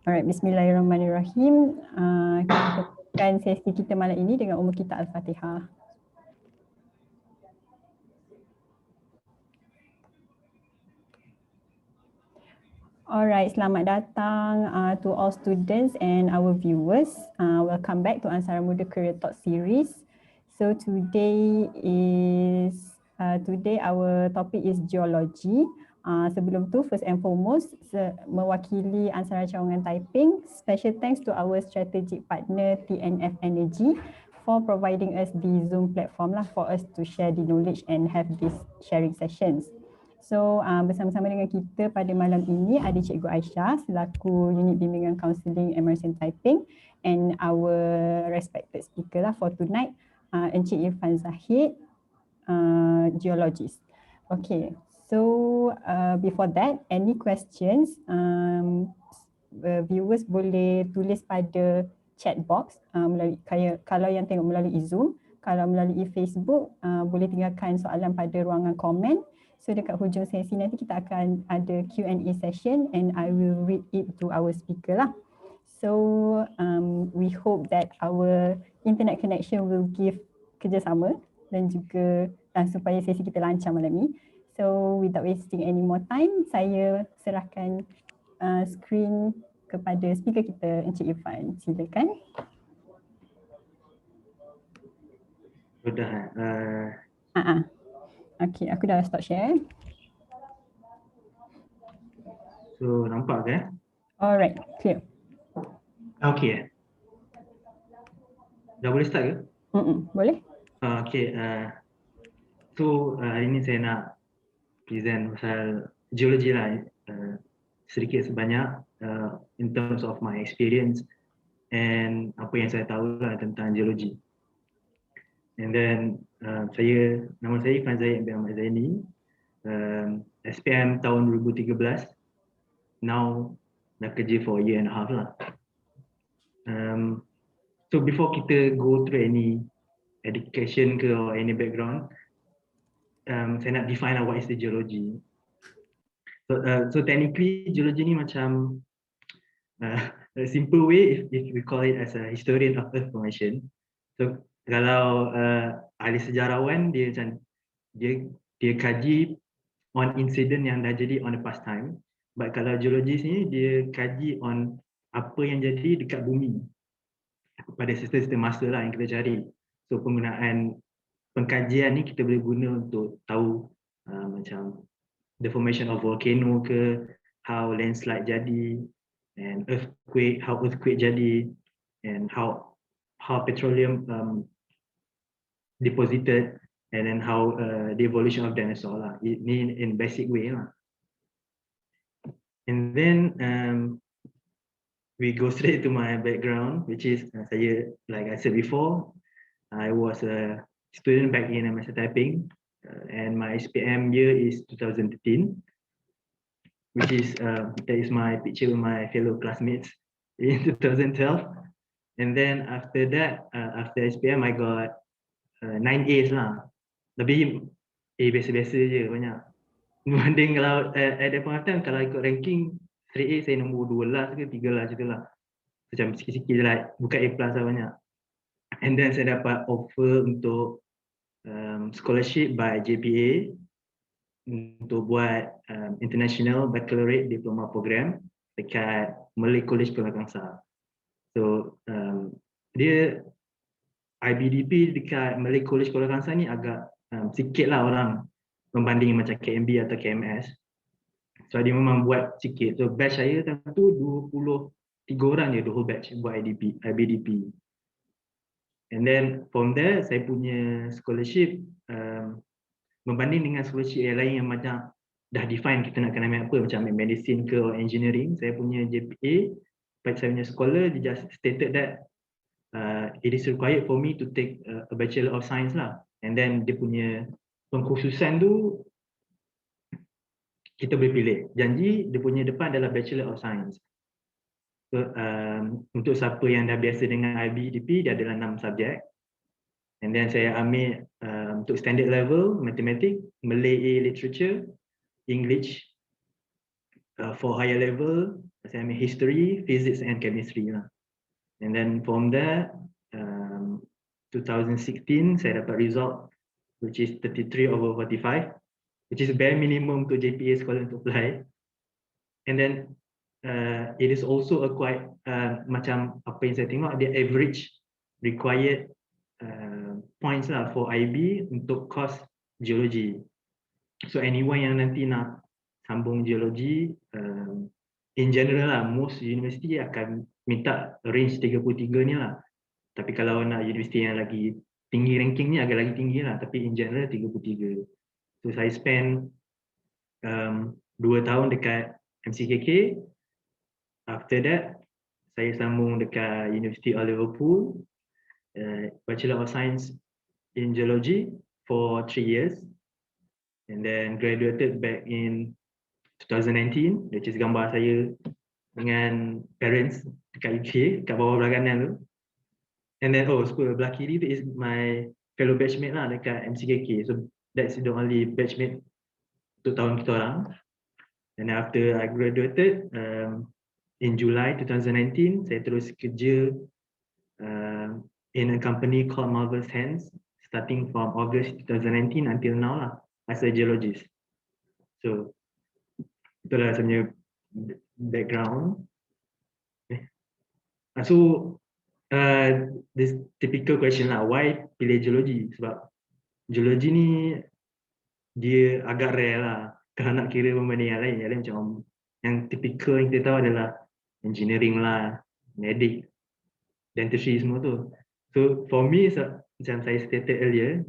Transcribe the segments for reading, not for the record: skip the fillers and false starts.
Alright, bismillahirrahmanirrahim. Kita mulakan sesi kita malam ini dengan umur kita Al-Fatihah. Alright, selamat datang to all students and our viewers. Welcome back to Ansara Muda Career Talk series. So today our topic is geology. Sebelum tu, first and foremost, mewakili Ansara Cawangan Taiping, special thanks to our strategic partner TNF Energy for providing us the Zoom platform lah for us to share the knowledge and have these sharing sessions. So bersama-sama dengan kita pada malam ini ada Cikgu Aisyah selaku Unit Bimbingan Kaunseling Emerson Taiping, and our respected speaker lah for tonight, Encik Irfan Zahid, geologist. Okay, so before that, any questions, viewers boleh tulis pada chat box melalui, kalau yang tengok melalui Zoom. Kalau melalui Facebook, boleh tinggalkan soalan pada ruangan komen. So dekat hujung sesi nanti kita akan ada Q&A session and I will read it to our speaker lah. So we hope that our internet connection will give kerjasama dan juga supaya sesi kita lancar malam ni. So without wasting any more time, saya serahkan screen kepada speaker kita, Encik Irfan. Silakan. Sudah. Okay, aku dah stop share. So nampak ke? Alright, clear. Okay. Dah boleh start ke? Boleh. Okay. So hari ni saya nak present pasal geology lah. Sedikit sebanyak in terms of my experience and apa yang saya tahu lah tentang geology. And then nama saya Irfan Zahid bin Ahmad Zaini, SPM tahun 2013. Now dah kerja for a year and a half lah. So before kita go through any education ke or any background, saya nak define what is the geology. So technically geology ni macam a simple way if we call it as a historian of earth formation. So kalau ahli sejarawan dia macam dia kaji on incident yang dah jadi on the past time, but kalau geologis ni dia kaji on apa yang jadi dekat bumi pada sistem-sistem masa lah yang kita cari. So penggunaan pengkajian ni kita boleh guna untuk tahu macam the formation of volcano ke, how landslide jadi, and how earthquake jadi, and how petroleum deposited, and then how the evolution of dinosaur lah. Ini in basic way lah. And then we go straight to my background, which is saya, like I said before, I was a student back in MSc Taiping, and my SPM year is 2013, which is that is my picture with my fellow classmates in 2012. And then after that, after SPM, I got 9 A's lah. Tapi A biasa-biasa je banyak. Berbanding kalau at that point of time, kalau ikut ranking 3A saya nombor 2 lah ke 3 lah macam tu lah. Macam sikit-sikit je lah, bukan A plus lah banyak. And then saya dapat offer untuk scholarship by JPA untuk buat International Baccalaureate Diploma Program dekat Malay College Kuala Kangsar. So dia IBDP dekat Malay College Kuala Kangsar ni agak sikit lah orang membanding macam KMB atau KMS. So dia memang buat sikit. So batch saya tentu 23 orang je the whole batch buat IBDP. And then from there saya punya scholarship membanding dengan scholarship yang lain yang macam dah define kita nak kena ambil apa, macam ambil medicine ke or engineering. Saya punya JPA, baik saya punya scholar, dia just stated that it is required for me to take a Bachelor of Science lah. And then dia punya pengkhususan tu kita boleh pilih. Janji dia punya depan adalah Bachelor of Science. So, untuk siapa yang dah biasa dengan IBDP, dia adalah 6 subjek. And then saya ambil untuk standard level, Mathematics, Malay A Literature, English. For higher level, Saya ambil history, physics and chemistry lah. And then from there, 2016 saya dapat result which is 33/45, which is bare minimum to JPA scholar to apply. And then it is also a quite macam apa yang saya tengok, the average required points lah for IB untuk course geology. So anyone yang nanti nak sambung geology, in general lah, most university akan minta range 33 ni lah. Tapi kalau nak universiti yang lagi tinggi ranking ni agak lagi tinggi lah. Tapi in general 33. So saya spend 2 tahun dekat MCKK. After that, saya sambung dekat University of Liverpool, Bachelor of Science in Geology for 3 years. And then graduated back in 2019, which is gambar saya dengan parents dekat UK, kat bawah belah kanan tu. And then sebelah kiri tu is my fellow batchmate lah dekat MCKK. So that's the only batchmate untuk tahun kita orang. And after I graduated in July 2019, saya terus kerja in a company called Marvelous Hands, starting from August 2019 until now lah, as a geologist. So itulah sebenarnya background. So this typical question lah, why pilih geology? Sebab geology ni dia agak rare lah kalau nak kira berbanding yang lain macam yang typical yang kita tahu adalah engineering lah, medic, dentistry semua tu. So for me, macam saya stated earlier,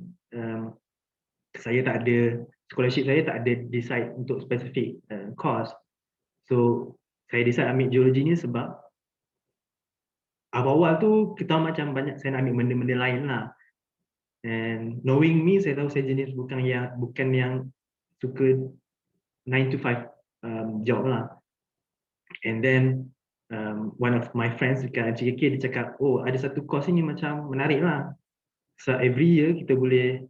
saya tak ada scholarship, saya tak ada decide untuk specific course. So saya decide ambil geology ni sebab awal-awal tu kita macam banyak saya nak ambil benda-benda lain lah. And knowing me, saya tahu saya jenis bukan yang suka 9 to 5 job lah. And then one of my friends dekat MCKK dia cakap, ada satu course ni macam menarik lah. So every year kita boleh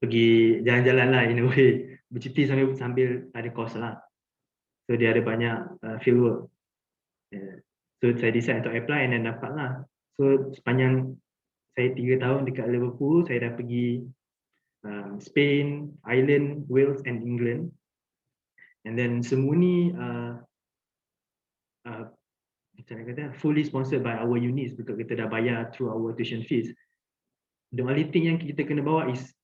pergi jalan-jalan lah in a way, bercuti sambil ada course lah. So dia ada banyak field work. So saya decide untuk apply and then dapat lah. So sepanjang saya 3 tahun dekat Liverpool, saya dah pergi Spain, Ireland, Wales and England. And then semua ni fully sponsored by our unis because kita dah bayar through our tuition fees. The only thing yang kita kena bawa is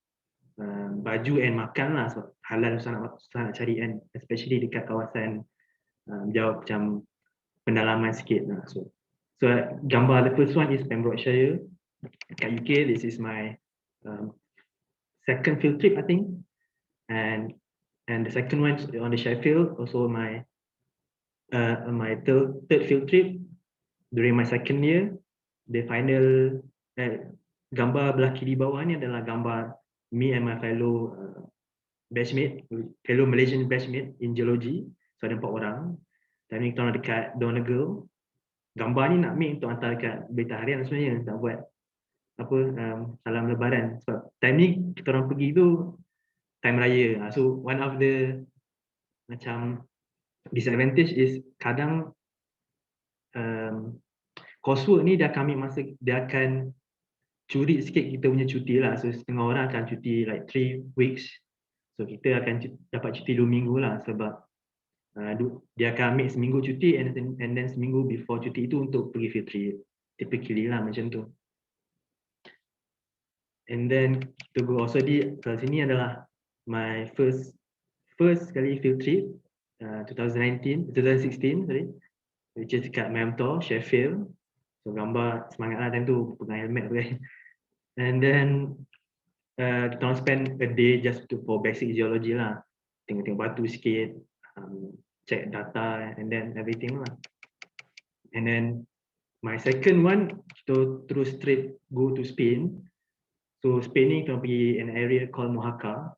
baju and makan lah, sebab halal susah nak cari, and especially dekat kawasan jauh macam pendalaman sikit lah. So gambar the first one is Pembrokeshire kat UK. This is my second field trip I think, and the second one on the Sheffield, also my third field trip during my second year. The final gambar belah kiri bawah ni adalah gambar me and my fellow Malaysian batchmate in geology. So ada 4 orang. Dan ni kita orang dekat Donegal. Gambar ni nak ambil untuk hantar dekat berita harian sebenarnya, nak buat salam lebaran. Sebab time ni kita orang pergi tu time raya. So one of the macam disadvantage is kadang coursework ni dia akan ambil masa, dia akan curi sikit kita punya cuti lah. So setengah orang akan cuti like 3 weeks. So kita akan dapat cuti 2 minggu lah, sebab dia akan ambil seminggu cuti and then seminggu before cuti itu untuk pergi field trip. Typically lah macam tu. And then to go also di sini adalah my first kali field trip 2016 sorry, which is kat Memtor, Sheffield. So gambar semangat lah time tu, pegang helmet tu kan. And then kita orang spend a day just for basic geology lah, tengok-tengok batu sikit, check data and then everything lah. And then my second one, kita terus straight go to Spain. So Spain ni kita pergi an area called Mojaca.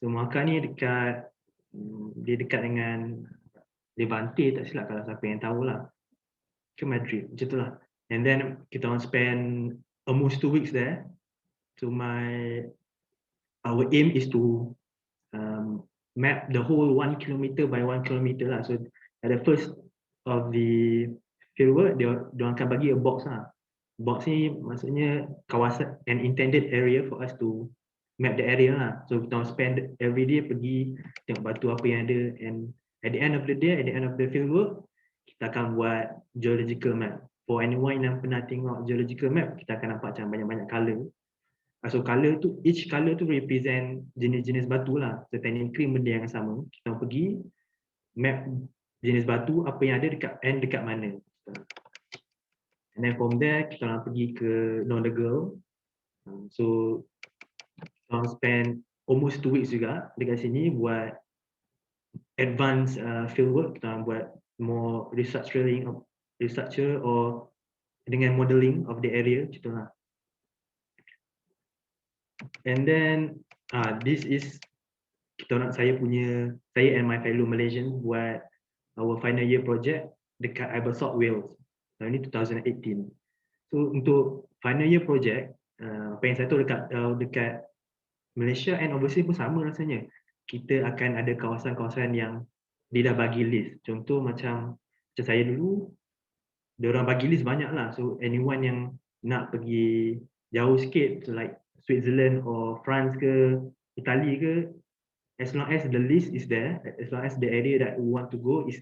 So Mojaca ni dia dekat dengan Levante tak silap, kalau siapa yang tahu lah, ke Madrid macam tu lah. And then kita orang spend almost 2 weeks there. So our aim is to map the whole 1 kilometer by 1 kilometer lah. So at the first of the fieldwork, dia akan bagi a box lah. Box ni maksudnya kawasan, an intended area for us to map the area lah. So kita spend every day pergi tengok batu apa yang ada, and at the end of the day, at the end of the fieldwork, kita akan buat geological map. For anyone yang pernah tengok geological map, kita akan nampak macam banyak-banyak color. So color tu, each color tu represent jenis-jenis batu lah. So technically benda yang sama. Kita pergi map jenis batu apa yang ada dekat and dekat mana. And then from there kita orang pergi ke Nondegal. So kita orang spend almost 2 weeks juga dekat sini buat advanced fieldwork. Kita orang buat more restructure or dengan modeling of the area gitu lah. And then this is saya and my fellow Malaysian buat our final year project dekat Ibersoc Wales. Ini 2018. So untuk final year project, apa yang saya tahu dekat Malaysia and overseas pun sama rasanya. Kita akan ada kawasan-kawasan yang dia dah bagi list. Contoh macam saya dulu, dia orang bagi list banyak lah. So anyone yang nak pergi jauh sikit, so like Switzerland or France ke Italy ke, as long as the list is there, as long as the area that we want to go is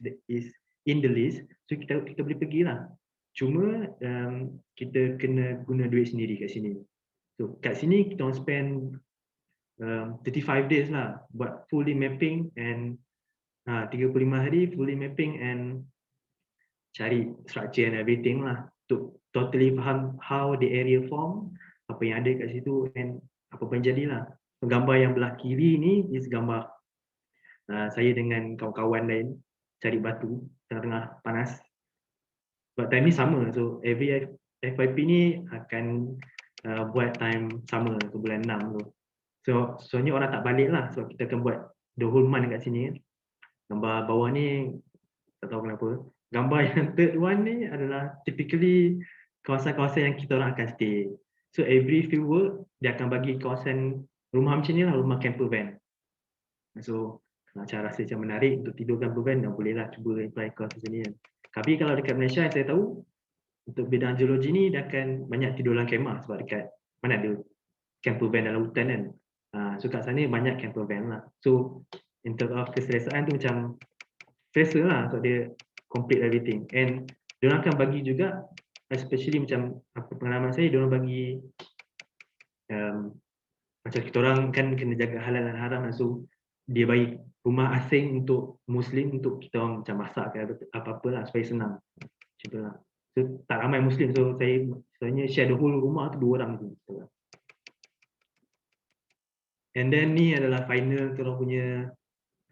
in the list, so kita boleh pergi lah. Cuma kita kena guna duit sendiri kat sini. So kat sini kita orang spend 35 days lah buat fully mapping, and 35 hari fully mapping and cari structure and everything lah, to totally faham how the area form, apa yang ada kat situ, and apa yang jadilah. Gambar yang belah kiri ni is gambar saya dengan kawan-kawan lain cari batu tengah-tengah panas. Buat time ni sama, so every FYP ni akan buat time sama tu bulan 6 tu. So soalnya orang tak balik lah, so kita akan buat the whole month kat sini. Gambar bawah ni tak tahu kenapa. Gambar yang third one ni adalah typically kawasan-kawasan yang kita orang akan stay. So every fieldwork dia akan bagi kawasan rumah macam ni lah, rumah camper van. So cara rasa macam menarik untuk tidur camper van, dan bolehlah cuba apply kawasan macam ni kan. Tapi kalau dekat Malaysia yang saya tahu, untuk bidang geologi ni dia akan banyak tidur dalam kemah, sebab dekat mana ada camper van dalam hutan kan. So kat sana banyak camper van lah. So in terms of keselesaan tu macam selesa lah, sebab dia complete everything. And dia akan bagi juga, especially macam apa pengalaman saya, dia bagi macam kita orang kan kena jaga halal dan haram, so dia bagi rumah asing untuk Muslim, untuk kita orang macam masak ke apa-apa lah supaya senang. Macam tu lah. So tak ramai Muslim, so saya sebenarnya share the whole rumah tu 2 orang tu. And then ni adalah final kita orang punya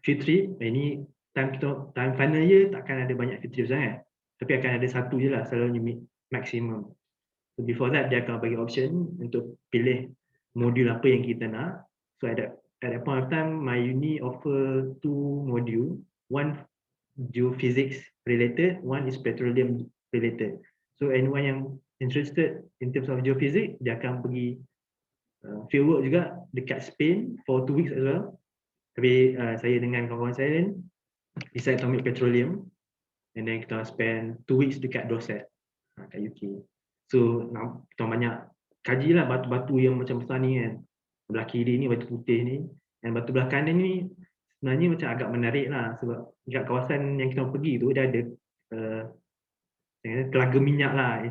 field trip. Ini time final year takkan ada banyak field trip sangat, tapi akan ada satu je lah selalunya maximum. So before that dia akan bagi option untuk pilih modul apa yang kita nak. So at that point of time, my uni offer 2 module. One geophysics related, one is petroleum related. So anyone yang interested in terms of geophysics, dia akan pergi fieldwork juga dekat Spain for 2 weeks as well. Tapi saya dengan kawan-kawan saya lain decide to ambil petroleum, and then kita spend 2 weeks dekat Dorset kat UK. So kita banyak kaji lah batu-batu yang macam besar ni kan. Belah kiri ni batu putih ni, dan batu belah kanan ni sebenarnya macam agak menarik lah, sebab dekat kawasan yang kita pergi tu dia ada telaga minyak lah,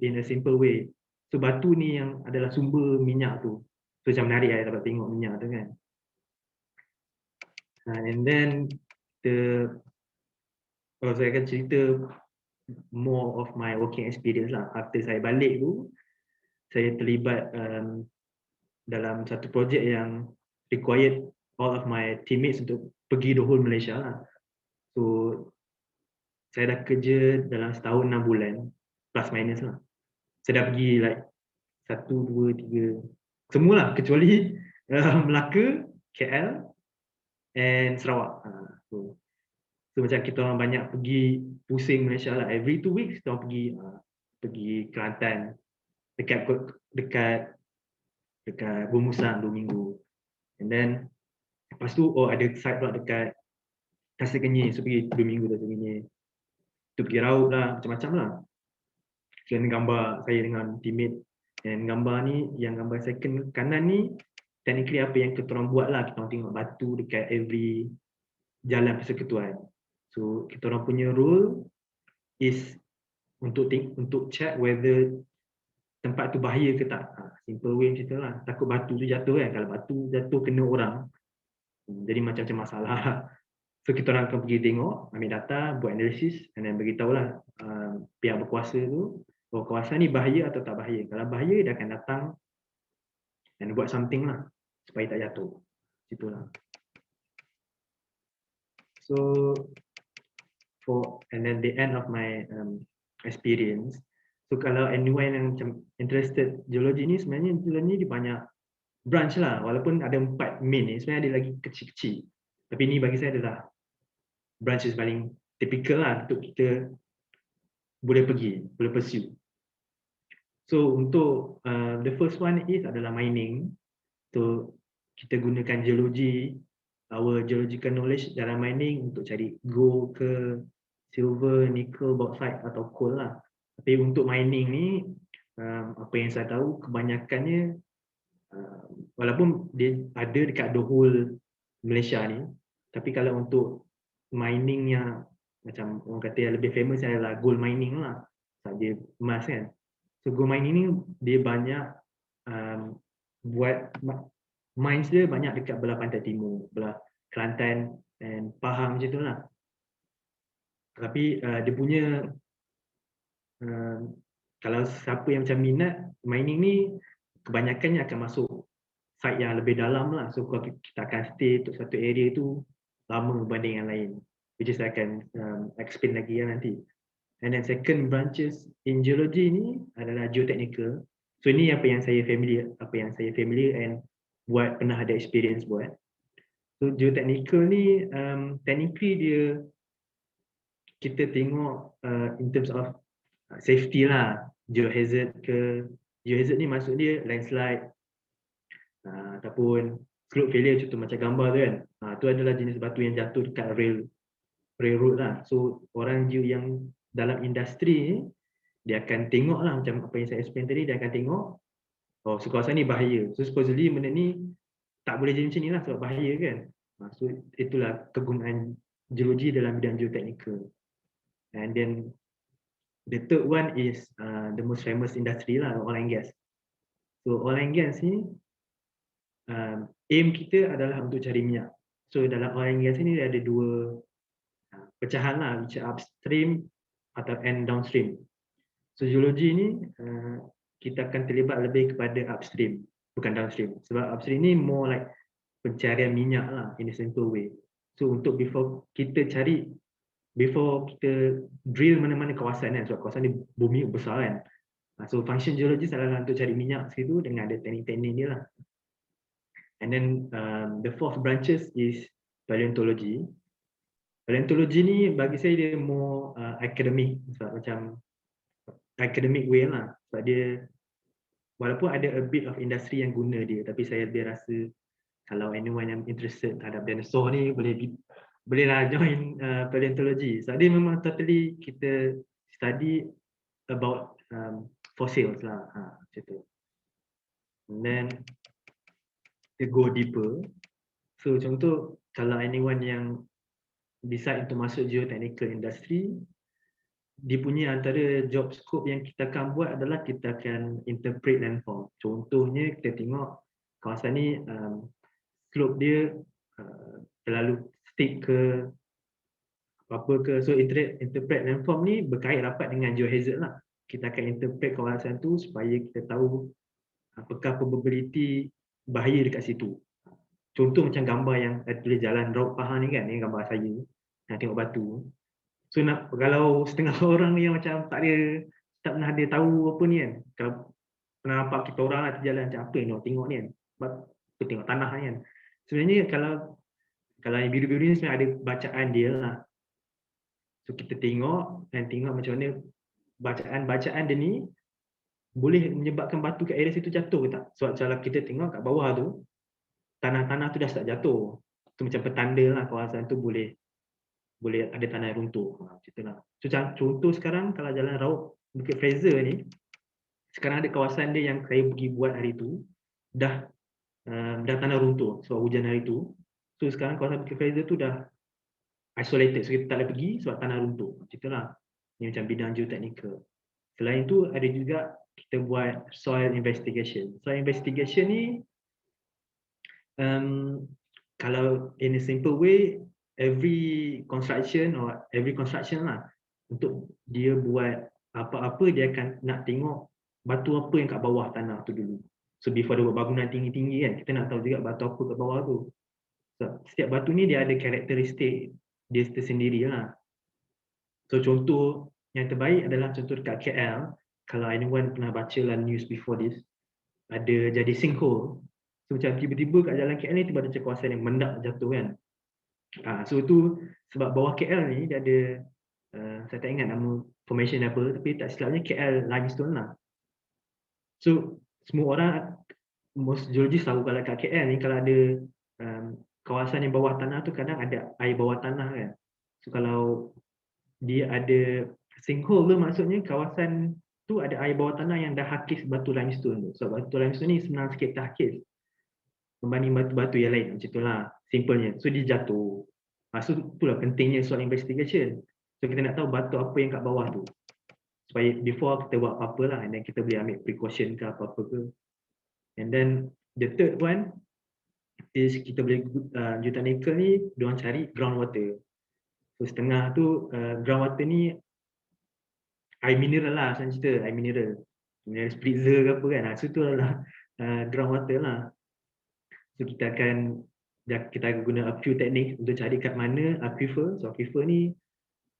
in a simple way. So batu ni yang adalah sumber minyak tu. So macam menarik lah dapat tengok minyak tu kan. And then saya akan cerita more of my working experience lah. After saya balik tu, saya terlibat dalam satu projek yang required all of my teammates untuk pergi the whole Malaysia lah. So saya dah kerja dalam setahun 6 bulan plus minus lah. Saya dah pergi like 1, 2, 3 semualah kecuali Melaka, KL and Sarawak. So macam kita orang banyak pergi pusing Malaysia lah. Every 2 weeks kita orang pergi Kelantan, dekat Bumusang 2 minggu. And then lepas tu ada site pula dekat Tasik Kenyir, so pergi 2 minggu Tasik Kenyir. tu pergi raut lah, macam-macam lah. Kena gambar saya dengan teammate. Dan gambar ni, yang gambar second kanan ni, technically apa yang kita orang buat lah. Kita orang tengok batu dekat every jalan persekutuan. So kita orang punya role is untuk check whether tempat tu bahaya ke tak. Simple way macam tu lah. Takut batu tu jatuh kan. Kalau batu jatuh kena orang, jadi macam-macam masalah. So kita orang akan pergi tengok, ambil data, buat analisis dan beritahulah pihak berkuasa tu, oh kawasan ni bahaya atau tak bahaya. Kalau bahaya, dia akan datang dan buat something lah supaya tak jatuh. Itulah. So and then the end of my experience. So kalau anyone yang macam interested geologi ni, sebenarnya geologi ni banyak branch lah. Walaupun ada 4 main ni, sebenarnya ada lagi kecil-kecil. Tapi ni bagi saya adalah branches paling typical lah untuk kita boleh pergi, boleh pursue. So untuk the first one is adalah mining. So kita gunakan geologi, our geological knowledge dalam mining untuk cari gold ke, silver, nickel, bauxite atau coal lah. Tapi untuk mining ni, apa yang saya tahu kebanyakannya, walaupun dia ada dekat the whole Malaysia ni, tapi kalau untuk mining yang macam orang kata yang lebih famous adalah gold mining lah, dia emas kan. So gold mining ni dia banyak buat mines dia banyak dekat belah pantai timur, belah Kelantan dan Pahang macam tu lah. Tapi dia punya kalau siapa yang macam minat mining ni, kebanyakannya akan masuk site yang lebih dalam lah. So kalau kita akan stay untuk satu area tu lama berbanding yang lain, which is I akan explain lagi ya nanti. And then second branches in geology ni adalah geotechnical. So ini apa yang saya familiar and buat, pernah ada experience buat. So geotechnical ni technically dia, kita tengok in terms of safety lah, geohazard ke. Geohazard ni maksud dia landslide ataupun slope failure, contoh macam gambar tu kan. Tu adalah jenis batu yang jatuh dekat railroad lah. So orang yang dalam industri ni, dia akan tengok lah macam apa yang saya explain tadi, dia akan tengok, oh so kawasan ni bahaya. So supposedly benda ni tak boleh jadi macam ni lah sebab bahaya kan. So itulah kegunaan geologi dalam bidang geotechnical. And then the third one is the most famous industry lah, oil and gas. So oil and gas ni aim kita adalah untuk cari minyak. So dalam oil and gas ni ada dua pecahan lah, which upstream atau and downstream. So geologi ni kita akan terlibat lebih kepada upstream, bukan downstream. Sebab upstream ni more like pencarian minyak lah in a simple way. So untuk before kita drill mana-mana kawasan kan, sebab kawasan ni bumi besar kan. So function geologist adalah untuk cari minyak situ dengan ada teknik-teknik dia lah. And then the fourth branches is paleontology. Paleontology ni bagi saya dia more academic, sebab macam academic way lah. Sebab dia walaupun ada a bit of industry yang guna dia, tapi saya lebih rasa kalau anyone yang interested terhadap dinosaur ni bolehlah join paleontology. Sebab dia memang totally kita study about fossils lah, macam tu. And then to go deeper. So contoh kalau anyone yang decide untuk masuk geotechnical industry, dia punya antara job scope yang kita akan buat adalah kita akan interpret landform. Contohnya kita tengok kawasan ni slope dia terlalu steep ke apa ke. So interpret landform ni berkait rapat dengan geohazard lah. Kita akan interpret kawasan tu supaya kita tahu apakah probability bahaya dekat situ. Contoh macam gambar yang tulis jalan Raut Pahang ni kan, ni gambar saya nak tengok batu. So kalau setengah orang ni yang macam tak pernah ada tahu apa ni kan, kalau pernah nampak kita orang lah jalan macam apa ni, tengok ni kan, sebab kita tengok tanah ni kan. Sebenarnya kalau yang biru-biru ni sebenarnya ada bacaan dia lah. So kita tengok macam mana bacaan dia ni boleh menyebabkan batu kat area situ jatuh ke tak. Sebab kalau kita tengok kat bawah tu, tanah-tanah tu dah start jatuh. Tu macam petanda lah kawasan tu boleh boleh ada tanah yang runtuh. Macam itulah. So, contoh sekarang kalau Jalan Raub Bukit Fraser ni, sekarang ada kawasan dia yang saya pergi buat hari tu, dah tanah runtuh sebab hujan hari tu. So sekarang kawasan Bukit Fraser tu dah isolated, so kita tak boleh pergi sebab tanah runtuh. Macam itulah. Ini macam bidang geotechnical. Selain tu ada juga kita buat soil investigation. Soil investigation ni kalau in a simple way, every construction lah, untuk dia buat apa-apa dia akan nak tengok batu apa yang kat bawah tanah tu dulu. So before dia buat bangunan tinggi-tinggi kan, kita nak tahu juga batu apa kat bawah tu. So, setiap batu ni dia ada karakteristik dia tersendiri lah. So contoh yang terbaik adalah contoh dekat KL. Kalau anyone pernah baca lah news before this, ada jadi sinkhole. So macam tiba-tiba kat jalan KL ni tiba ada kawasan yang mendak jatuh kan. So tu sebab bawah KL ni dia ada, saya tak ingat nama formation apa, tapi tak silapnya KL limestone lah. So semua orang, most geologist tahu kalau kat KL ni kalau ada kawasan yang bawah tanah tu kadang ada air bawah tanah kan. So kalau dia ada sinkhole tu maksudnya kawasan tu ada air bawah tanah yang dah hakis batu limestone tu. So batu limestone ni senang sikit terhakis berbanding batu-batu yang lain, macam itulah simpelnya. So dia jatuh. So itulah pentingnya soal investigation. So kita nak tahu batu apa yang kat bawah tu, supaya before kita buat apa-apa lah, and then kita boleh ambil precaution ke apa-apa ke. And then the third one is kita boleh geotechnical ni diorang cari groundwater. So setengah tu groundwater ni air mineral lah, macam cerita air mineral spritzer ke apa kan. So tu adalah groundwater lah. So kita akan guna a few teknik untuk cari kat mana aquifer. So aquifer ni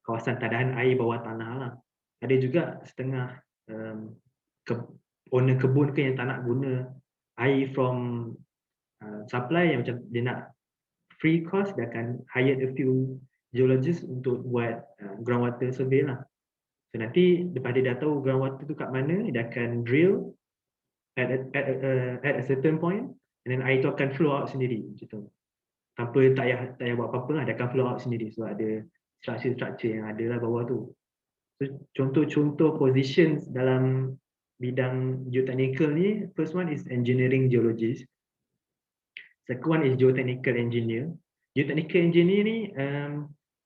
kawasan tadahan air bawah tanah lah. Ada juga setengah owner kebun ke yang tak nak guna air from supply, yang macam dia nak free cost, dia akan hire a few geologists untuk buat groundwater survey lah. So nanti lepas dia dah tahu groundwater tu kat mana, dia akan drill at a certain point, and then air tu akan flow out sendiri macam tu. Tanpa tak payah buat apa-apa lah, dia akan flow out sendiri sebab ada structure yang ada lah bawah tu. So contoh-contoh positions dalam bidang geotechnical ni, first one is engineering geologist. Second one is geotechnical engineer. Geotechnical engineer ni,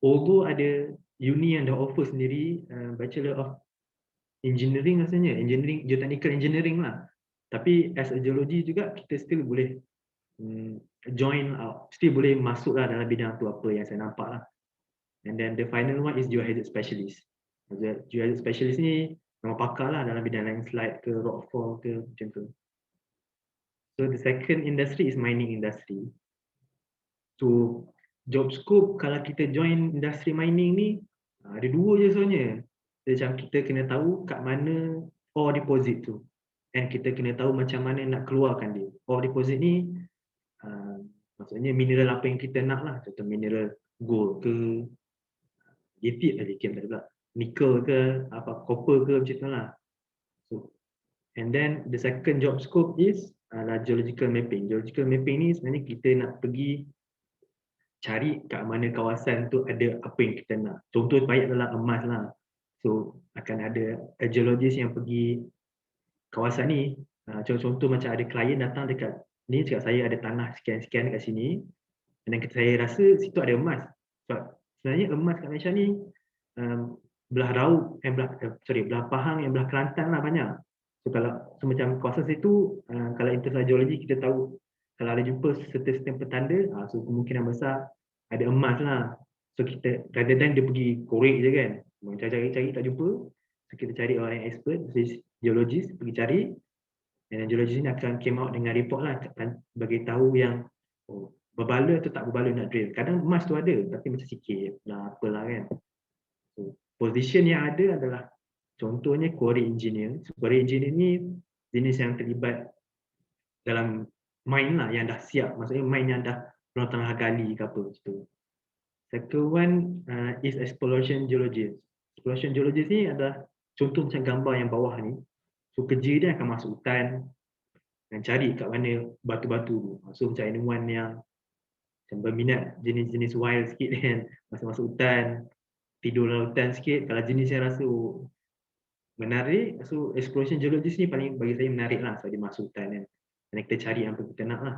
although ada uni yang dah offer sendiri Bachelor of Engineering rasanya, engineering, geotechnical engineering lah. Tapi as a geology juga kita still boleh join, still boleh masuk lah dalam bidang tu, apa yang saya nampak lah. And then the final one is geohazard specialist. Geohazard specialist ni memang pakar lah dalam bidang landslide ke rockfall ke macam tu. So the second industry is mining industry. So job scope kalau kita join industri mining ni ada dua je sebenarnya. Macam kita kena tahu kat mana ore deposit tu, and kita kena tahu macam mana nak keluarkan dia. Ore deposit ni maksudnya mineral apa yang kita nak lah. Contoh mineral gold ke, lithium tadi pula, nickel ke, apa, copper ke, macam tu lah. So, and then the second job scope is geological mapping. Geological mapping ni sebenarnya kita nak pergi cari kat mana kawasan tu ada apa yang kita nak. Contoh terbaik adalah emas lah. So akan ada geologist yang pergi kawasan ni. Contoh macam ada klien datang dekat ni, cakap saya ada tanah sekian-sekian dekat sini, dan saya rasa situ ada emas. Sebab sebenarnya emas kat Malaysia ni belah Raub, belah Pahang yang belah Kelantan lah banyak. So kalau macam kawasan situ, kalau interest geologi kita tahu kalau ada jumpa certain petanda, so kemungkinan besar ada emas lah. So kita rather than dia pergi korek je kan, cari-cari tak jumpa, so kita cari orang yang expert, geologis, pergi cari, dan geologis ni akan came out dengan report lah, bagi tahu yang berbaloi atau tak berbaloi nak drill. Kadang emas tu ada tapi macam sikit lah, apalah kan. So, position yang ada adalah contohnya quarry engineer. So, quarry engineer ni jenis yang terlibat dalam mine lah, yang dah siap, maksudnya mine yang dah orang tengah gali ke apa gitu. Second one is exploration geologist. Exploration geologist ni adalah contoh macam gambar yang bawah ni. So kerja dia akan masuk hutan dan cari kat mana batu-batu. So macam anyone yang berminat jenis-jenis wild sikit kan, masuk-masuk hutan, tidur dalam hutan sikit. Kalau jenis yang rasa menarik, so exploration geologist ni paling bagi saya menarik lah, sebab dia masuk hutan kan, dan kita cari apa kita nak lah.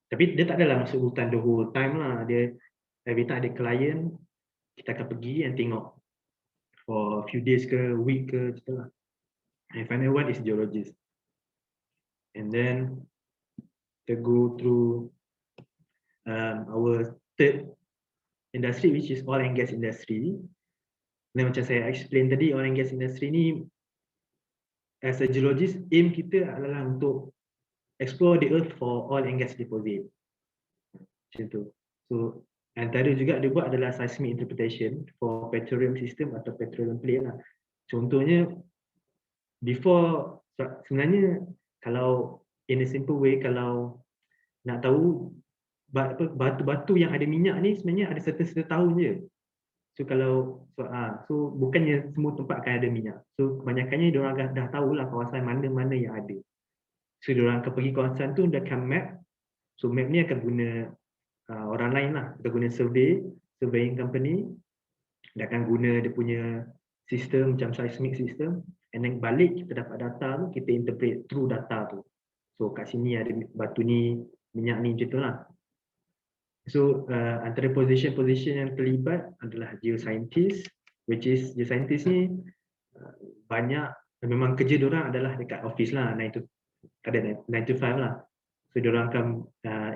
Tapi dia tak adalah masuk hutan the whole time lah, dia every time ada klien, kita akan pergi dan tengok for a few days ke, week ke, gitu lah. And final one is geologist. And then to go through our third industry, which is oil and gas industry. Dan macam saya explain tadi, oil and gas industry ni, as a geologist, aim kita adalah untuk explore the earth for oil and gas deposit. Macam tu. So antara juga dia buat adalah seismic interpretation for petroleum system atau petroleum plate lah. Contohnya, before, sebenarnya kalau in a simple way, kalau nak tahu batu-batu yang ada minyak ni sebenarnya ada certain tahun je. So kalau so bukannya semua tempat akan ada minyak. So kebanyakannya diorang dah tahulah kawasan mana-mana yang ada. So diorang akan pergi kawasan tu, dia akan map. So map ni akan guna orang lain lah. Kita guna surveying company. Dia akan guna dia punya sistem macam seismic system, and then balik kita dapat data tu, kita interpret through data tu. So kat sini ada batu ni, minyak ni, macam tu lah. So antara position yang terlibat adalah geoscientist, which is geoscientist ni banyak memang kerja diorang adalah dekat office lah, 9 to 5 lah. So diorang akan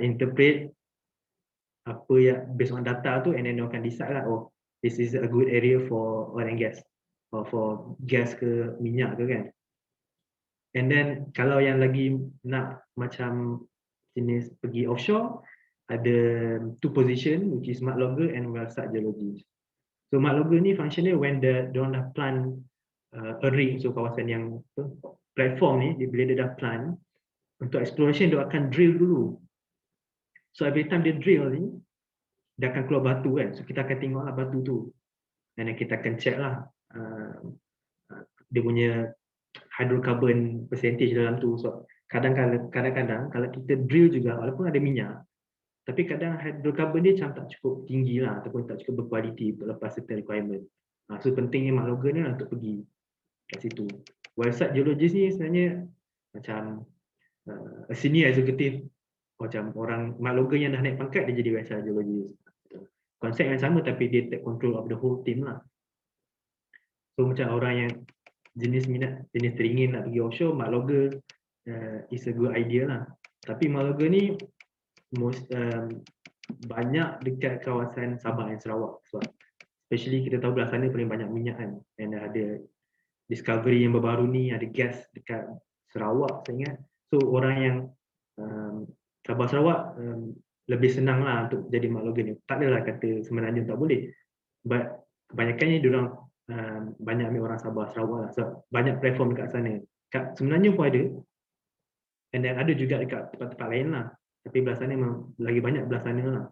interpret apa yang based on data tu, and then diorang akan decide lah, oh this is a good area for oil and gas, or for gas ke minyak ke kan. And then kalau yang lagi nak macam jenis pergi offshore, ada 2 position, which is mud logger and well site geologist. So mud logger ni functionnya when diorang dah plan a rig, so kawasan yang platform ni, bila dia dah plan untuk exploration, dia akan drill dulu. So every time dia drill ni, dia akan keluar batu kan, so kita akan tengok lah batu tu, dan kita akan check lah dia punya hydrocarbon percentage dalam tu. So kadang-kadang kalau kita drill juga, walaupun ada minyak, tapi kadang hydrocarbon dia macam tak cukup tinggi lah, ataupun tak cukup berkualiti untuk lepas certain requirement. So pentingnya mud logger ni lah untuk pergi kat situ. Well site geologist ni sebenarnya macam a senior executive, macam orang mud logger yang dah naik pangkat, dia jadi well site geologist. Konsep yang sama tapi dia take control of the whole team lah. So macam orang yang jenis teringin nak pergi offshore, mud logger is a good idea lah. Tapi mud logger ni banyak dekat kawasan Sabah dan Sarawak, so, especially kita tahu belah sana paling banyak minyak kan, dan ada discovery yang baru ni, ada gas dekat Sarawak saya ingat. So orang yang Sabah Sarawak lebih senang lah untuk jadi mud logger ni. Tak adalah kata Semenanjung tak boleh, but kebanyakannya diorang banyak ambil orang Sabah Sarawak lah, so banyak platform dekat sana. Kat Semenanjung pun ada, and then ada juga dekat tempat-tempat lain lah, tapi belah sana memang lagi banyak belah sana lah.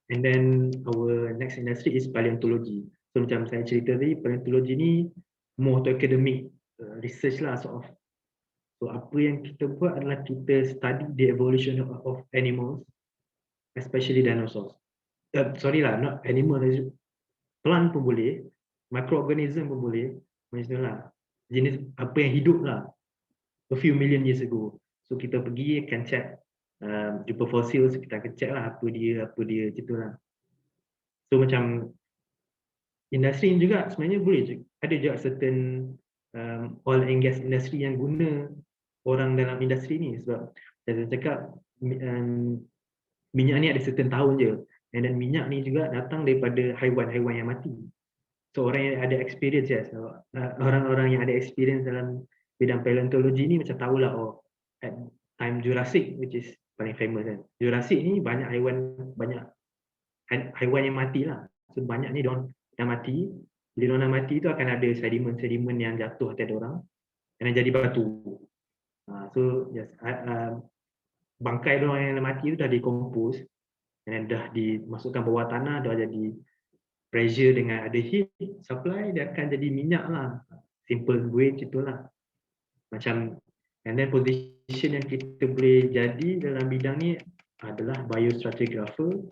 And then our next industry is paleontology. So macam saya cerita tadi, paleontology ni more to academic research lah sort of. So apa yang kita buat adalah kita study the evolution of animals, especially dinosaurs. Sorry lah, not animal, plant pun boleh, microorganism pun boleh, macam tu lah. Jenis apa yang hidup lah, a few million years ago. So kita pergi akan check, jumpa fosil, so kita akan check lah apa dia macam tu lah. So macam industri ni juga sebenarnya boleh, ada juga certain oil and gas industry yang guna orang dalam industri ni, sebab saya cakap minyak ni ada certain tahun je, and then minyak ni juga datang daripada haiwan-haiwan yang mati. So orang yang ada experience, orang-orang yang ada experience dalam bidang paleontologi ni macam tahulah, oh at time Jurassic, which is paling famous kan, Jurassic ni banyak haiwan yang mati lah. So banyak ni diorang dah mati. Bila diorang mati tu akan ada sedimen yang jatuh atas diorang, dan jadi batu. So yes, bangkai diorang yang mati tu dah decompose, dan dah dimasukkan bawah tanah, dah jadi pressure dengan ada heat supply, dia akan jadi minyak lah. Simple way macam tu lah. Macam, and then position yang kita boleh jadi dalam bidang ni adalah biostratigrapher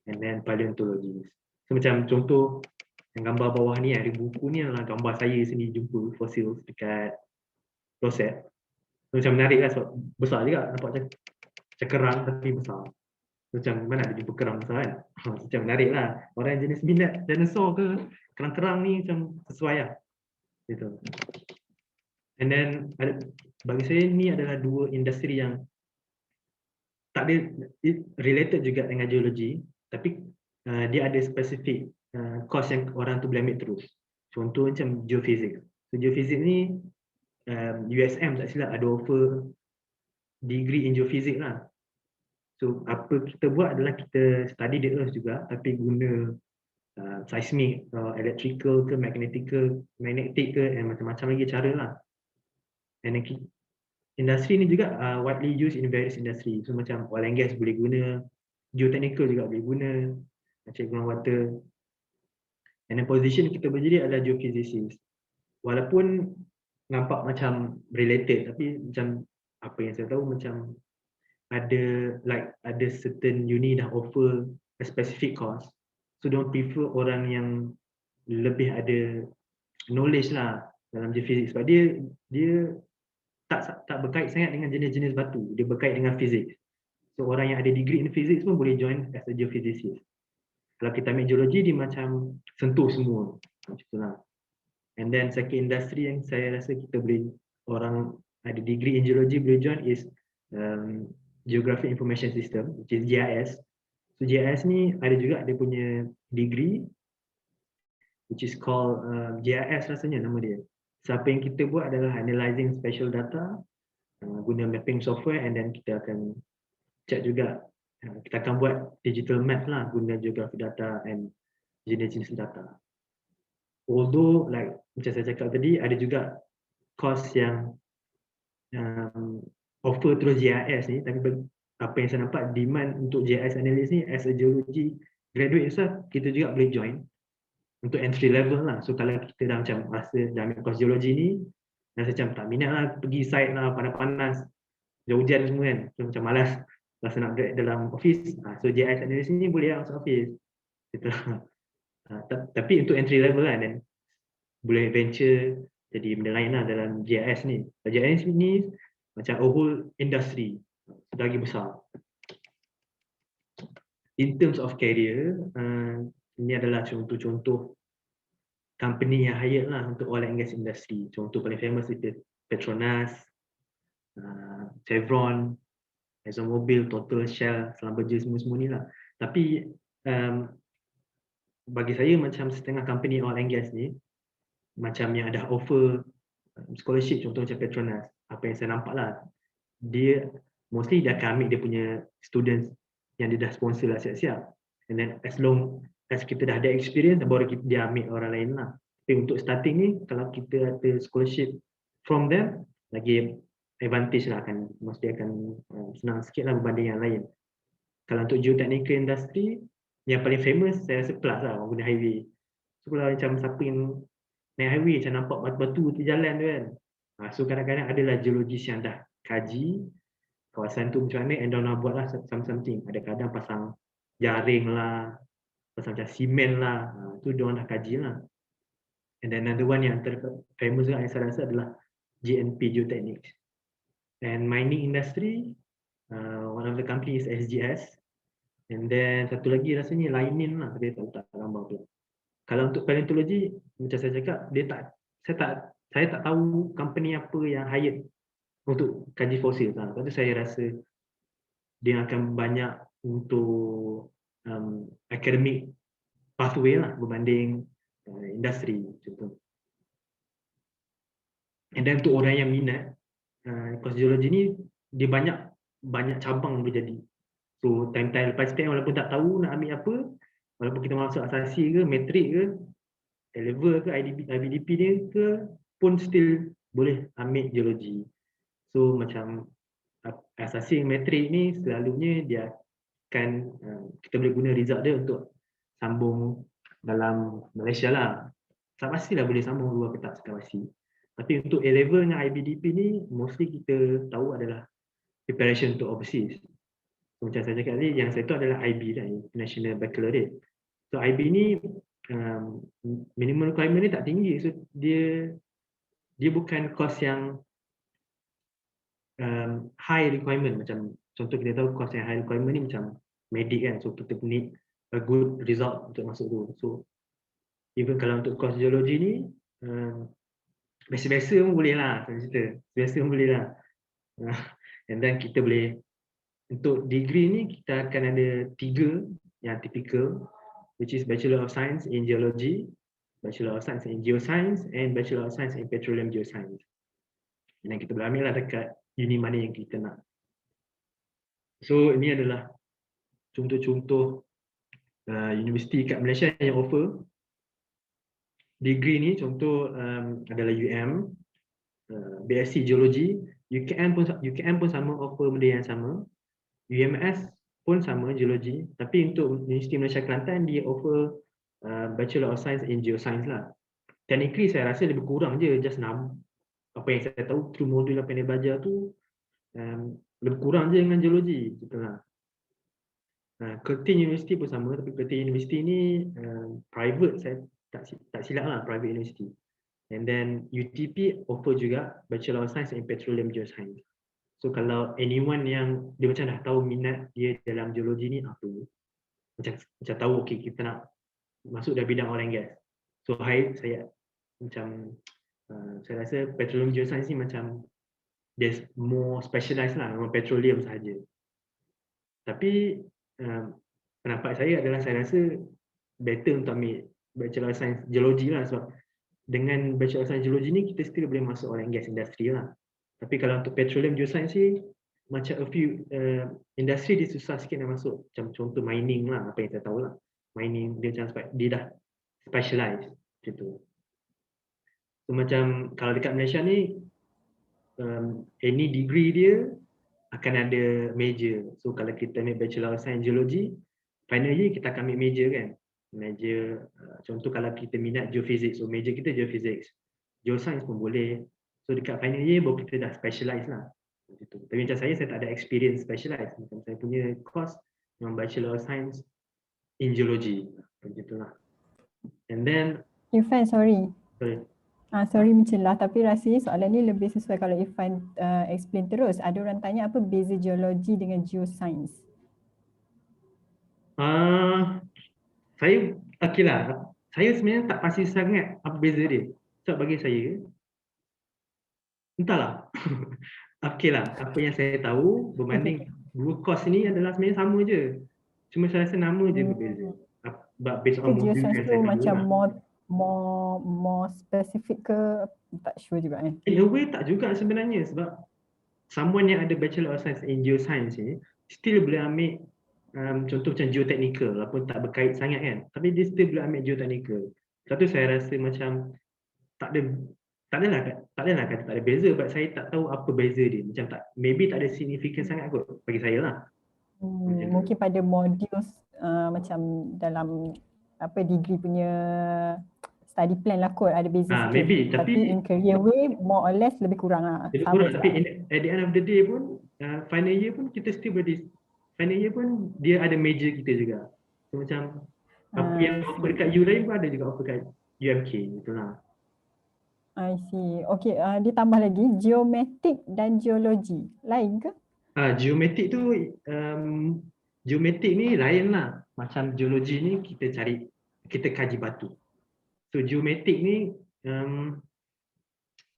and then paleontologist. So macam contoh yang gambar bawah ni ada buku ni adalah gambar saya sendiri jumpa fosil dekat kloset. So, macam menarik lah sebab besar juga, nampak macam kerang tapi besar. So, macam mana ada jumpa kerang besar kan? Macam menarik lah. Orang yang jenis minat dinosaur ke kerang-kerang ni macam sesuai lah. Gitu. And then bagi saya ni adalah dua industri yang tak ada related juga dengan geologi, tapi dia ada spesifik course yang orang tu boleh ambil terus. Contoh macam geophysics. So, geophysics ni USM tak silap ada offer degree in geophysics lah. So apa kita buat adalah kita study the earth juga, tapi guna seismic, electrical ke, magnetic ke, and macam-macam lagi cara lah. And industri ni juga widely used in various industry. So macam oil and gas boleh guna, geotechnical juga boleh guna, cek groundwater. And then position kita berdiri adalah geophysicist. Walaupun nampak macam related, tapi macam apa yang saya tahu macam ada certain uni dah offer a specific course, so don't prefer orang yang lebih ada knowledge lah dalam geophysics sebab dia tak berkait sangat dengan jenis-jenis batu, dia berkait dengan fizik. So orang yang ada degree in physics pun boleh join as a geophysicist. Kalau kita ambil geologi, dia macam sentuh semua macam itulah. And then second industry yang saya rasa kita boleh, orang ada degree in geology boleh join is Geographic Information System, which is GIS. So GIS ni ada juga dia punya degree, which is called GIS rasanya nama dia. So apa yang kita buat adalah analyzing spatial data, guna mapping software, and then kita akan check juga, kita akan buat digital map lah guna geographic data and jenis-jenis data. Although like macam saya cakap tadi, ada juga course yang offer terus GIS ni, tapi apa yang saya nampak demand untuk GIS analyst ni as a geology graduate itself, kita juga boleh join untuk entry level lah. So kalau kita dah macam rasa dah ambil course geology ni, rasa macam tak minat lah pergi site lah, panas-panas, hujan semua kan, so macam malas rasa nak break dalam office, so GIS analyst ni boleh lah masuk office gitu. Tapi untuk entry level lah, dan boleh venture jadi benda lain lah dalam GIS ni. GIS ni macam a whole industry, lagi besar. In terms of career, ini adalah contoh-contoh company yang hired lah untuk oil and gas industry. Contoh paling famous itu Petronas, Chevron, ExxonMobil, Total, Shell, Schlumberger, semua ni lah. Tapi bagi saya macam setengah company oil and gas ni, macam yang ada offer scholarship, contoh macam Petronas, apa yang saya nampak lah, dia mostly dia akan ambil dia punya students yang dia dah sponsor lah siap-siap. And then as long as kita dah ada experience, baru dia ambil orang lain lah. Tapi untuk starting ni, kalau kita ada scholarship from them, lagi advantage lah, mesti akan senang sikit lah berbanding yang lain. Kalau untuk geotechnical industry, yang paling famous saya rasa Plus lah, orang guna highway. So kalau macam siapa yang naik highway macam nampak batu-batu di jalan tu kan, so kadang-kadang adalah geologis yang dah kaji kawasan tu macam mana, and dia nak buat lah something. Ada kadang pasang jaring lah, pasang macam simen lah, tu dia dah kaji lah. And then another one yang famous lah yang saya rasa adalah GNP Geotechnics. And mining industry, one of the company is SGS. And then satu lagi rasanya Linin lah, tapi tak gambar tu. Kalau untuk paleontologi, macam saya cakap, saya tak tahu company apa yang hired untuk kaji fosil. Tapi saya rasa dia akan banyak untuk academic pathway lah berbanding industri contoh. And then untuk orang yang minat, course geologi ni dia banyak cabang boleh jadi. So time lepas time walaupun tak tahu nak ambil apa, walaupun kita masuk asasi ke, metrik ke, A-level ke, IBDP dia ke, pun still boleh ambil geologi. So macam asasi metrik ni selalunya dia akan kita boleh guna result dia untuk sambung dalam Malaysia lah. Tak pastilah boleh sambung luar ke tak pasti. Tapi untuk A-level dengan IBDP ni mostly kita tahu adalah preparation untuk overseas. So, macam saya cakap tadi, yang saya tahu adalah IB lah, International Baccalaureate. So IB ni minimum requirement ni tak tinggi, so dia bukan course yang high requirement. Macam contoh kita tahu course yang high requirement ni macam medik kan, so kita need a good result untuk masuk tu. So even kalau untuk course geologi ni biasa-biasa pun boleh lah, biasa pun boleh lah. And then kita boleh, untuk degree ni kita akan ada 3 yang typical, which is Bachelor of Science in Geology, Bachelor of Science in Geoscience, and Bachelor of Science in Petroleum Geoscience. Dan kita boleh ambil lah dekat uni mana yang kita nak. So ini adalah contoh-contoh universiti kat Malaysia yang offer degree ni. Contoh adalah UM, BSc Geology, UKM pun sama, offer benda yang sama. UMS pun sama, geologi. Tapi untuk Universiti Malaysia Kelantan, dia offer Bachelor of Science in Geoscience lah. Technically saya rasa lebih kurang je, just apa yang saya tahu through modul apa yang dia belajar tu lebih kurang je dengan geologi gitu lah. Curtin University pun sama, tapi Curtin University ni private, saya tak silap lah, private university. And then UTP offer juga Bachelor of Science in Petroleum Geoscience. So kalau anyone yang dia macam dah tahu minat dia dalam geologi ni apa, macam tahu okay kita nak masuk dalam bidang oil and gas. So saya macam saya rasa Petroleum Geoscience ni macam there's more specialized lah, memang petroleum sahaja. Tapi pendapat saya adalah saya rasa better untuk ambil Bachelor of Science Geology lah, sebab dengan Bachelor of Science Geology ni kita still boleh masuk oil and gas industry lah. Tapi kalau untuk Petroleum Geoscience ni macam a few industri dia susah sikit nak masuk. Macam contoh mining lah, apa yang saya tahu lah. Mining dia macam dia dah specialize gitu. So macam kalau dekat Malaysia ni any degree dia akan ada major. So kalau kita ambil Bachelor of Science Geology, final year kita akan ambil major kan. Major contoh kalau kita minat geophysics, so major kita geophysics. Geoscience pun boleh. So dekat final year baru kita dah specialize lah. Gitu. Tapi macam saya tak ada experience specialize. Macam saya punya course memang Bachelor of Science in Geology. Begitulah. And then Irfan, sorry. Sorry mencelah, tapi rasanya soalan ni lebih sesuai kalau Irfan explain terus. Ada orang tanya apa beza geologi dengan geoscience? Saya okey lah. Saya sebenarnya tak pasti sangat apa beza dia. Sebab bagi saya entahlah. Okey lah, apa yang saya tahu berbanding dua course ni adalah sebenarnya sama je. Cuma saya rasa nama je berbeza. Based on modul yang saya tahu macam lah. more specific ke, tak sure juga In a way tak juga sebenarnya, sebab someone yang ada Bachelor of Science in Geoscience ni still boleh ambil contoh macam geotechnical, walaupun tak berkait sangat kan, tapi dia still boleh ambil geotechnical. Satu saya rasa macam tak adalah kata tak ada beza, sebab saya tak tahu apa beza dia. Macam maybe tak ada signifikan sangat kot bagi saya lah. Mungkin pada modules macam dalam apa degree punya study plan lah kot ada beza sikit. Maybe, tapi in career way more or less lebih kurang lah. Lebih kurang, tapi at the end of the day pun final year pun kita still boleh, final year pun dia ada major kita juga. So macam apa yang offer dekat U lain pun ada juga offer kat UMK itulah. I see. Okay, ditambah lagi geometric dan geologi lain ke? Geometric tu geometric ni lain lah. Macam geologi ni kita kaji batu. So geometric ni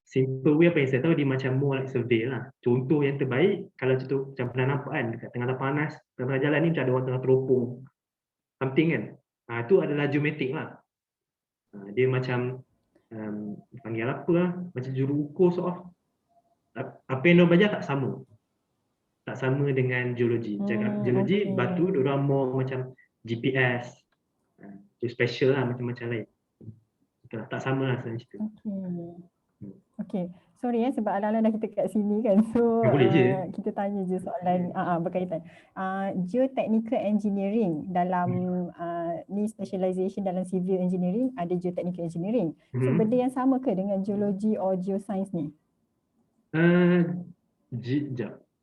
simple way apa yang saya tahu dia macam more like survey lah. Contoh yang terbaik kalau contoh macam pernah nampak kan dekat tengah panas, tengah jalan ni macam ada orang tengah teropong something kan. Itu adalah geometric lah. Dia macam panggil apa lah, macam juru ukur sort of. Apa yang dia belajar tak sama dengan geologi. Geologi okay. Batu diorang more macam GPS, special lah macam-macam lain. Tak sama lah sebenarnya cerita. Okay, sorry sebab ala-ala dah kita kat sini kan, so kita tanya je soalan berkaitan. Geotechnical engineering dalam ni specialization dalam civil engineering ada geotechnical engineering. So benda yang sama ke dengan geology or geoscience ni?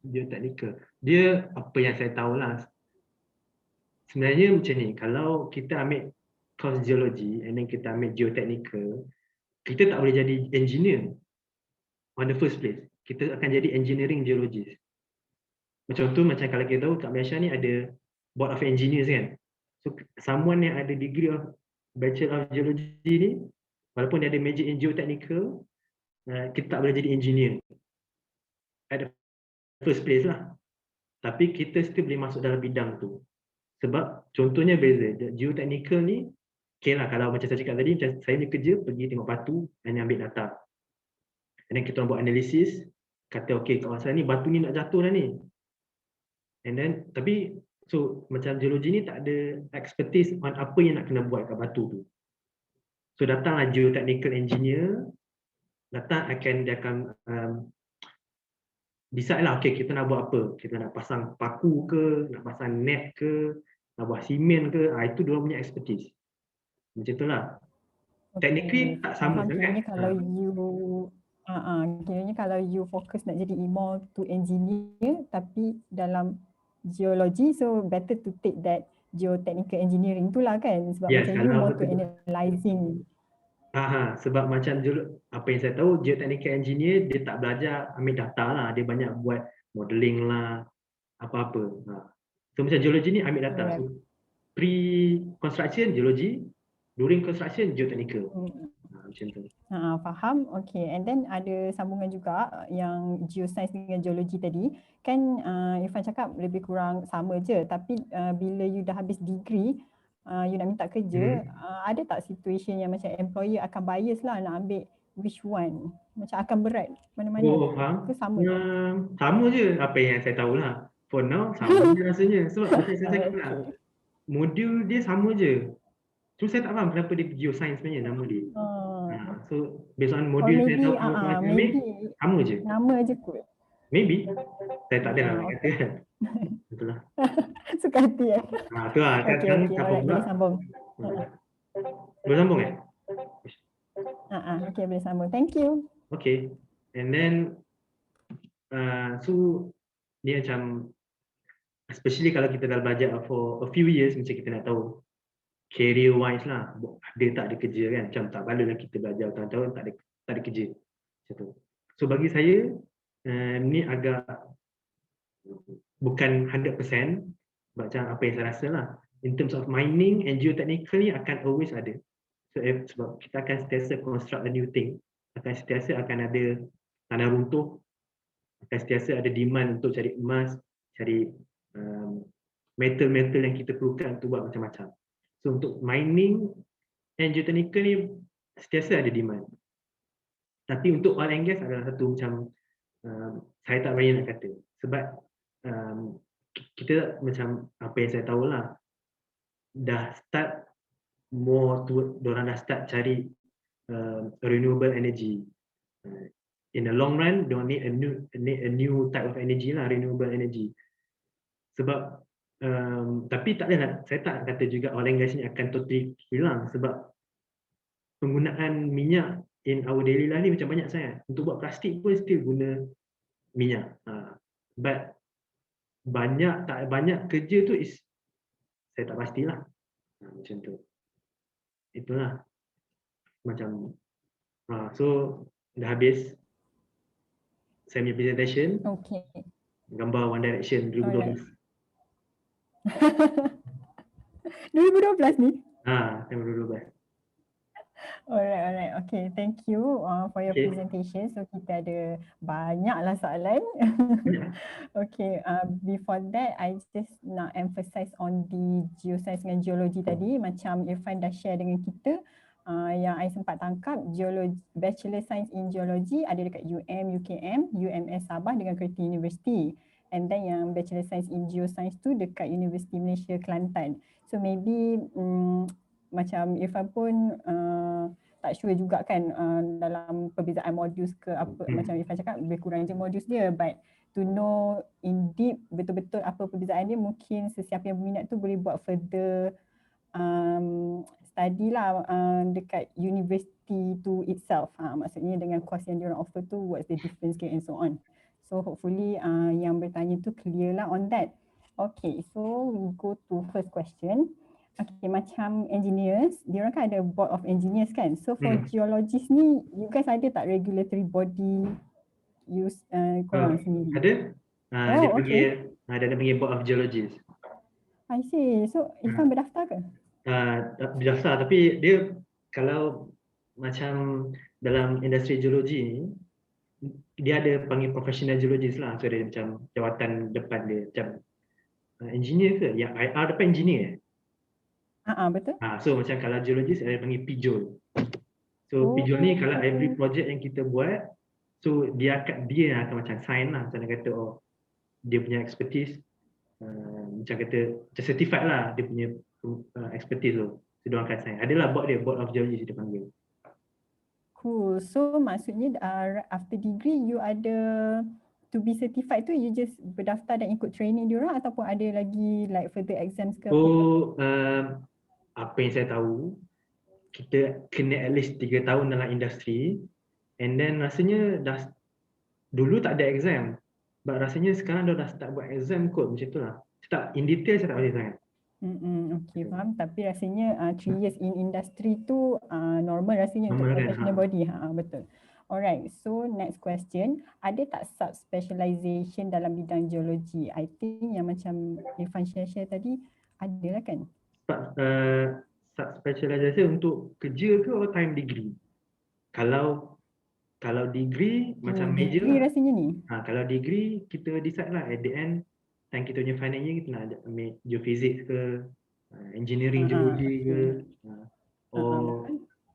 Geotechnical. dia apa yang saya tahu lah. Sebenarnya macam ni, kalau kita ambil course geology and then kita ambil geotechnical, kita tak boleh jadi engineer on the first place. Kita akan jadi engineering geologist. Contoh macam kalau kita tahu kat Malaysia ni ada board of engineers kan. So someone yang ada degree of Bachelor of Geology ni, walaupun dia ada major in geotechnical, kita tak boleh jadi engineer at the first place lah. Tapi kita still boleh masuk dalam bidang tu. Sebab contohnya beza. Geotechnical ni, okay lah kalau macam saya cakap tadi, macam saya ni kerja pergi tengok batu dan ambil data. And then kita buat analisis, kata okay kawasan ni batu ni nak jatuh dah ni. And then tapi so macam geologi ni tak ada expertise on apa yang nak kena buat kat batu tu. So datanglah geotechnical engineer, dia akan decide lah, okay kita nak buat apa, kita nak pasang paku ke, nak pasang net ke, nak buat simen ke, itu diorang punya expertise. Macam itulah. Technically tak sama sangat. Kiranya kalau you fokus nak jadi more to engineer tapi dalam geology, so better to take that geotechnical engineering tu lah kan, sebab macam you more to analysing. Sebab macam apa yang saya tahu, geotechnical engineer dia tak belajar ambil data lah, dia banyak buat modeling lah, apa-apa. So macam geology ni ambil data. So pre-construction geology, during construction geotechnical. Macam tu. Faham. Okay, and then ada sambungan juga yang geoscience dengan geologi tadi. Kan Irfan cakap lebih kurang sama je, tapi bila you dah habis degree, you nak minta kerja, ada tak situation yang macam employer akan bias lah nak ambil which one? Macam akan berat mana-mana ke sama je? Sama je apa yang saya tahu lah. For now sama je rasanya. Sebab macam saya cakap lah, modul dia sama je. So saya tak faham kenapa dia geoscience sebenarnya nama dia. So based on modul saya tahu sama je. Nama je kot. Maybe. Saya tak ada nak kata kan. Betul lah. Suka hati tu lah. Okay, boleh sambung. Boleh sambung Okay, boleh sambung. Thank you. Okay. And then so ni macam especially kalau kita dah belajar for a few years, macam kita nak tahu career wise lah, dia tak ada kerja kan, macam tak balalah kita belajar tahun-tahun tak ada kerja macam tu. So bagi saya ni agak bukan 100%, macam apa yang saya rasa lah, in terms of mining and geotechnical ni akan always ada. So sebab kita akan sentiasa construct a new thing, akan sentiasa akan ada tanah runtuh, akan sentiasa ada demand untuk cari emas, cari metal-metal yang kita perlukan untuk buat macam-macam. So untuk mining and geotechnical ni sentiasa ada demand. Tapi untuk oil and gas adalah satu macam saya tak berani nak kata. Sebab kita macam apa yang saya tahu lah, dah start more to, diorang dah start cari renewable energy. In the long run, diorang need a new type of energy lah, renewable energy. Sebab tapi tak adalah, saya tak kata juga oil and gas ni akan totally hilang, sebab penggunaan minyak in our daily life ni macam banyak sangat. Untuk buat plastik pun still guna minyak. But tak banyak kerja tu is saya tak pastilah. Macam tu. Itulah. Macam so dah habis saya punya presentation. Okay. Gambar One Direction 2012. 2012 ni? Tahun 2012. Alright. Okay, thank you for your presentation. So kita ada banyaklah soalan. Okay, before that, I just nak emphasize on the geoscience dengan geologi tadi. Macam Irfan dah share dengan kita, yang I sempat tangkap, Bachelor Science in Geology ada dekat UKM, UMS Sabah dengan Kerti University. And then yang Bachelor Science in Geoscience tu dekat Universiti Malaysia Kelantan. So maybe macam Irfan pun tak sure juga kan dalam perbezaan modules ke apa, macam Irfan cakap lebih kurang je modules dia, but to know in deep betul-betul apa perbezaan dia, mungkin sesiapa yang berminat tu boleh buat further study lah dekat university tu itself, maksudnya dengan course yang diorang offer tu, what's the difference and so on. So hopefully yang bertanya tu clear lah on that. Okay, so we go to first question. Okay, macam engineers, diorang kan ada board of engineers kan. So for geologists ni, you guys ada tak regulatory body use korang sendiri? Ada. Dia Oh, okay. panggil Board of Geologists. I see. So Irfan berdaftar ke? Berdaftar, tapi dia kalau macam dalam industri geologi ni, dia ada panggil professional geologist lah. So dia macam jawatan depan dia macam engineer ke? Yang IR depan engineer. Betul. So macam kalau geologist ada panggil pijol. So pijol ni kalau every project yang kita buat, so dia akan macam sign lah, macam kata dia punya expertise, macam kata certified lah dia punya expertise tu. So dia akan sign. Adalah board of geologists dia panggil. Cool. So maksudnya after degree you ada to be certified tu, you just berdaftar dan ikut training diorang ataupun ada lagi like further exams ke? Apa yang saya tahu, kita kena at least 3 tahun dalam industri, and then rasanya dulu tak ada exam, but rasanya sekarang dah start buat exam kot, macam tu lah. In detail saya tak boleh sangat. Okay, faham. Tapi rasanya 3 years in industry tu normal rasanya untuk professional body. Betul. Alright, so next question. Ada tak sub-specialization dalam bidang geologi? I think yang macam Irfan share tadi, ada lah kan? Sub-specialization untuk kerja ke atau time degree? Kalau degree macam major degree rasanya ni. Kalau degree kita decide lah at the end, time kita punya final year kita nak ambil geophysics ke, engineering geology ke,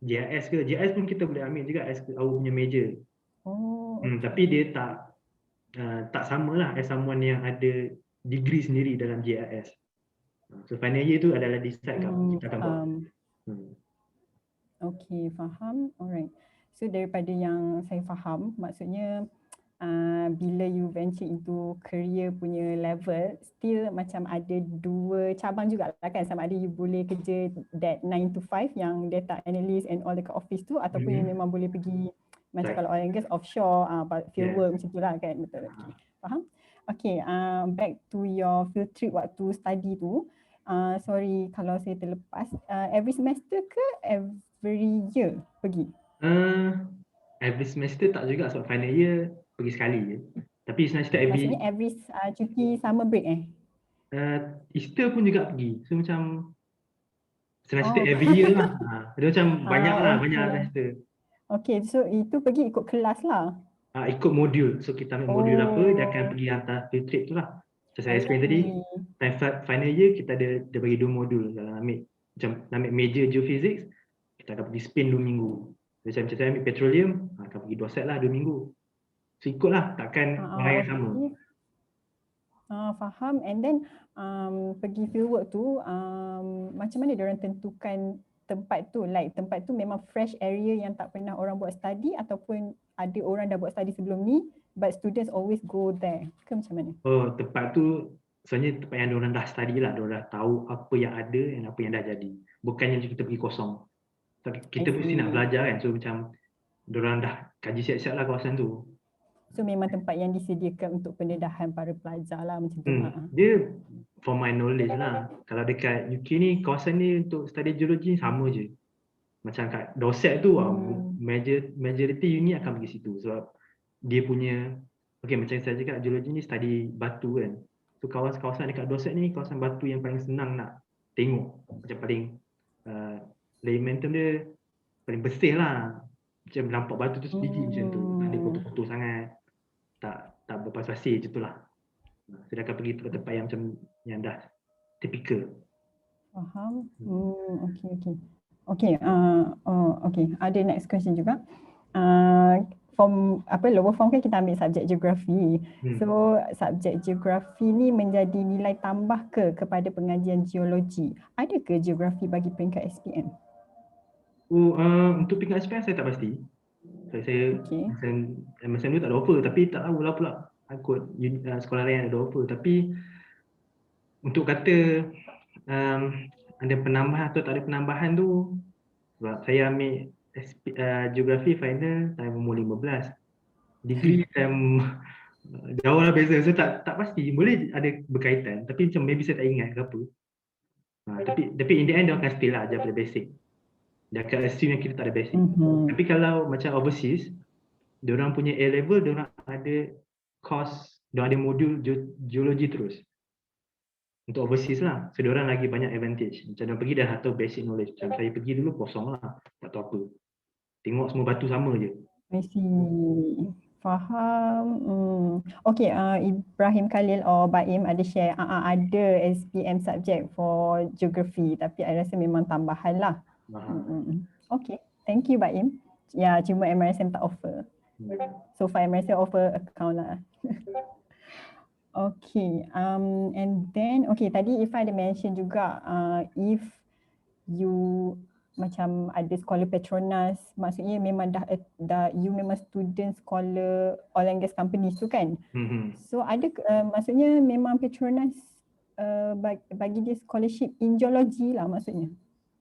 GIS ke. GIS pun kita boleh ambil juga as our punya major. Tapi dia tak sama lah as someone yang ada degree sendiri dalam GIS. So final year tu adalah decide kita akan buat. Okay, faham. Alright. So daripada yang saya faham, maksudnya bila you venture into career punya level, still macam ada 2 cabang juga lah kan. Sama ada you boleh kerja that 9 to 5 yang data analyst and all dekat office tu, ataupun you memang boleh pergi macam kalau oil and gas offshore, field work macam tu lah kan. Betul. Okay. Faham? Okay, back to your field trip waktu study tu. Sorry kalau saya terlepas, every semester ke every year pergi? Every semester tak juga, sebab final year pergi sekali je. Tapi semester maksudnya every cuti summer break Easter pun juga pergi. So macam semester every year lah. Dia macam banyak lah, banyak semester. Okay, so itu pergi ikut kelas lah? Ikut modul. So kita ambil modul apa, dia akan pergi hantar field trip tu lah. Macam saya explain tadi, final year kita ada bagi 2 modul. Kalau ambil major geophysics, kita akan pergi Spain 2 minggu. Macam saya ambil petroleum, akan pergi 2 set lah 2 minggu. So ikutlah, takkan orang yang sama. Faham. And then pergi fieldwork tu, macam mana diorang tentukan tempat tu? Like tempat tu memang fresh area yang tak pernah orang buat study, ataupun ada orang dah buat study sebelum ni but students always go there ke macam mana? Tempat tu sebenarnya tempat yang diorang dah study lah. Diorang dah tahu apa yang ada dan apa yang dah jadi. Bukannya kita pergi kosong. Kita mesti nak belajar kan. So macam diorang dah kaji siap-siap lah kawasan tu. So memang tempat yang disediakan untuk pendedahan para pelajar lah macam tu. Dia for my knowledge lah. Kalau dekat UK ni, kawasan ni untuk study geologi sama je. Macam kat Dorset tu, majority uni akan pergi situ. Sebab dia punya, macam saya cakap, geologi ni study batu kan. So kawasan dekat Dorset ni, kawasan batu yang paling senang nak tengok. Macam paling layman term dia paling bersih lah. Macam nampak batu tu sebiji macam tu. Tak ada kotor-kotor sangat. Tak berpas pasir macam tu lah. Saya akan pergi tempat-tempat yang macam yang dah typical. Faham. Okay. Okay. Ada next question juga. Form lower form kan kita ambil subjek geografi. So subjek geografi ni menjadi nilai tambah kepada pengajian geologi. Ada ke geografi bagi peringkat SPM? Untuk peringkat SPM saya tak pasti. Saya masa dulu tak ada offer, tapi tak tahu lah pula ikut sekolah lain ada offer. Tapi untuk kata ada penambahan atau tak ada penambahan tu, sebab saya ambil geografi final time umur 15, degree time Jauh lah beza. So tak pasti. Boleh ada berkaitan. Tapi macam maybe saya tak ingat ke apa. Tapi in the end dia akan still lah ajar pada basic. Dia akan assume yang kita tak ada basic. Tapi kalau macam overseas, diorang punya A level, diorang ada course, diorang ada modul geologi terus. Untuk overseas lah. So diorang lagi banyak advantage. Macam diorang pergi dah tahu basic knowledge. Macam saya pergi dulu kosong lah. Tak tahu apa. Tengok semua batu sama je. I see. Faham. Okay, Ibrahim Khalil or Baim ada share ada SPM subject for geography tapi I rasa memang tambahan lah. Okay, thank you Baim. Ya, cuma MRSM tak offer. So far MRSM offer account lah. Okay, and then tadi Ifah ada mention juga if you macam ada scholar Petronas, maksudnya memang dah you memang student scholar oil and gas companies tu kan. So ada maksudnya memang Petronas bagi dia scholarship in geology lah maksudnya.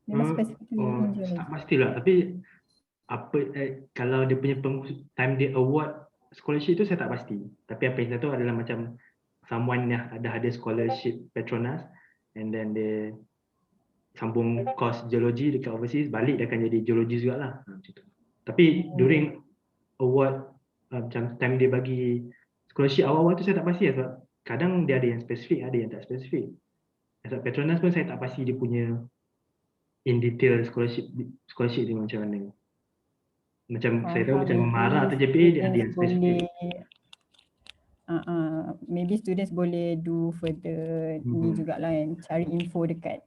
Memang specifically in geology. Tak pastilah, tapi kalau dia punya time dia award scholarship tu saya tak pasti. Tapi apa yang saya tahu adalah macam someone yang ada scholarship Petronas and then dia sambung course geology dekat overseas, balik dia akan jadi geologi jugalah. Macam tu. Tapi during award macam time dia bagi scholarship awal-awal tu saya tak pasti sebab kadang dia ada yang spesifik, ada yang tak spesifik. Sebab Petronas pun saya tak pasti dia punya in detail scholarship dia macam mana. Macam saya tahu macam MARA atau JPA dia ada yang spesifik. Maybe students boleh do further ni jugalah kan, cari info dekat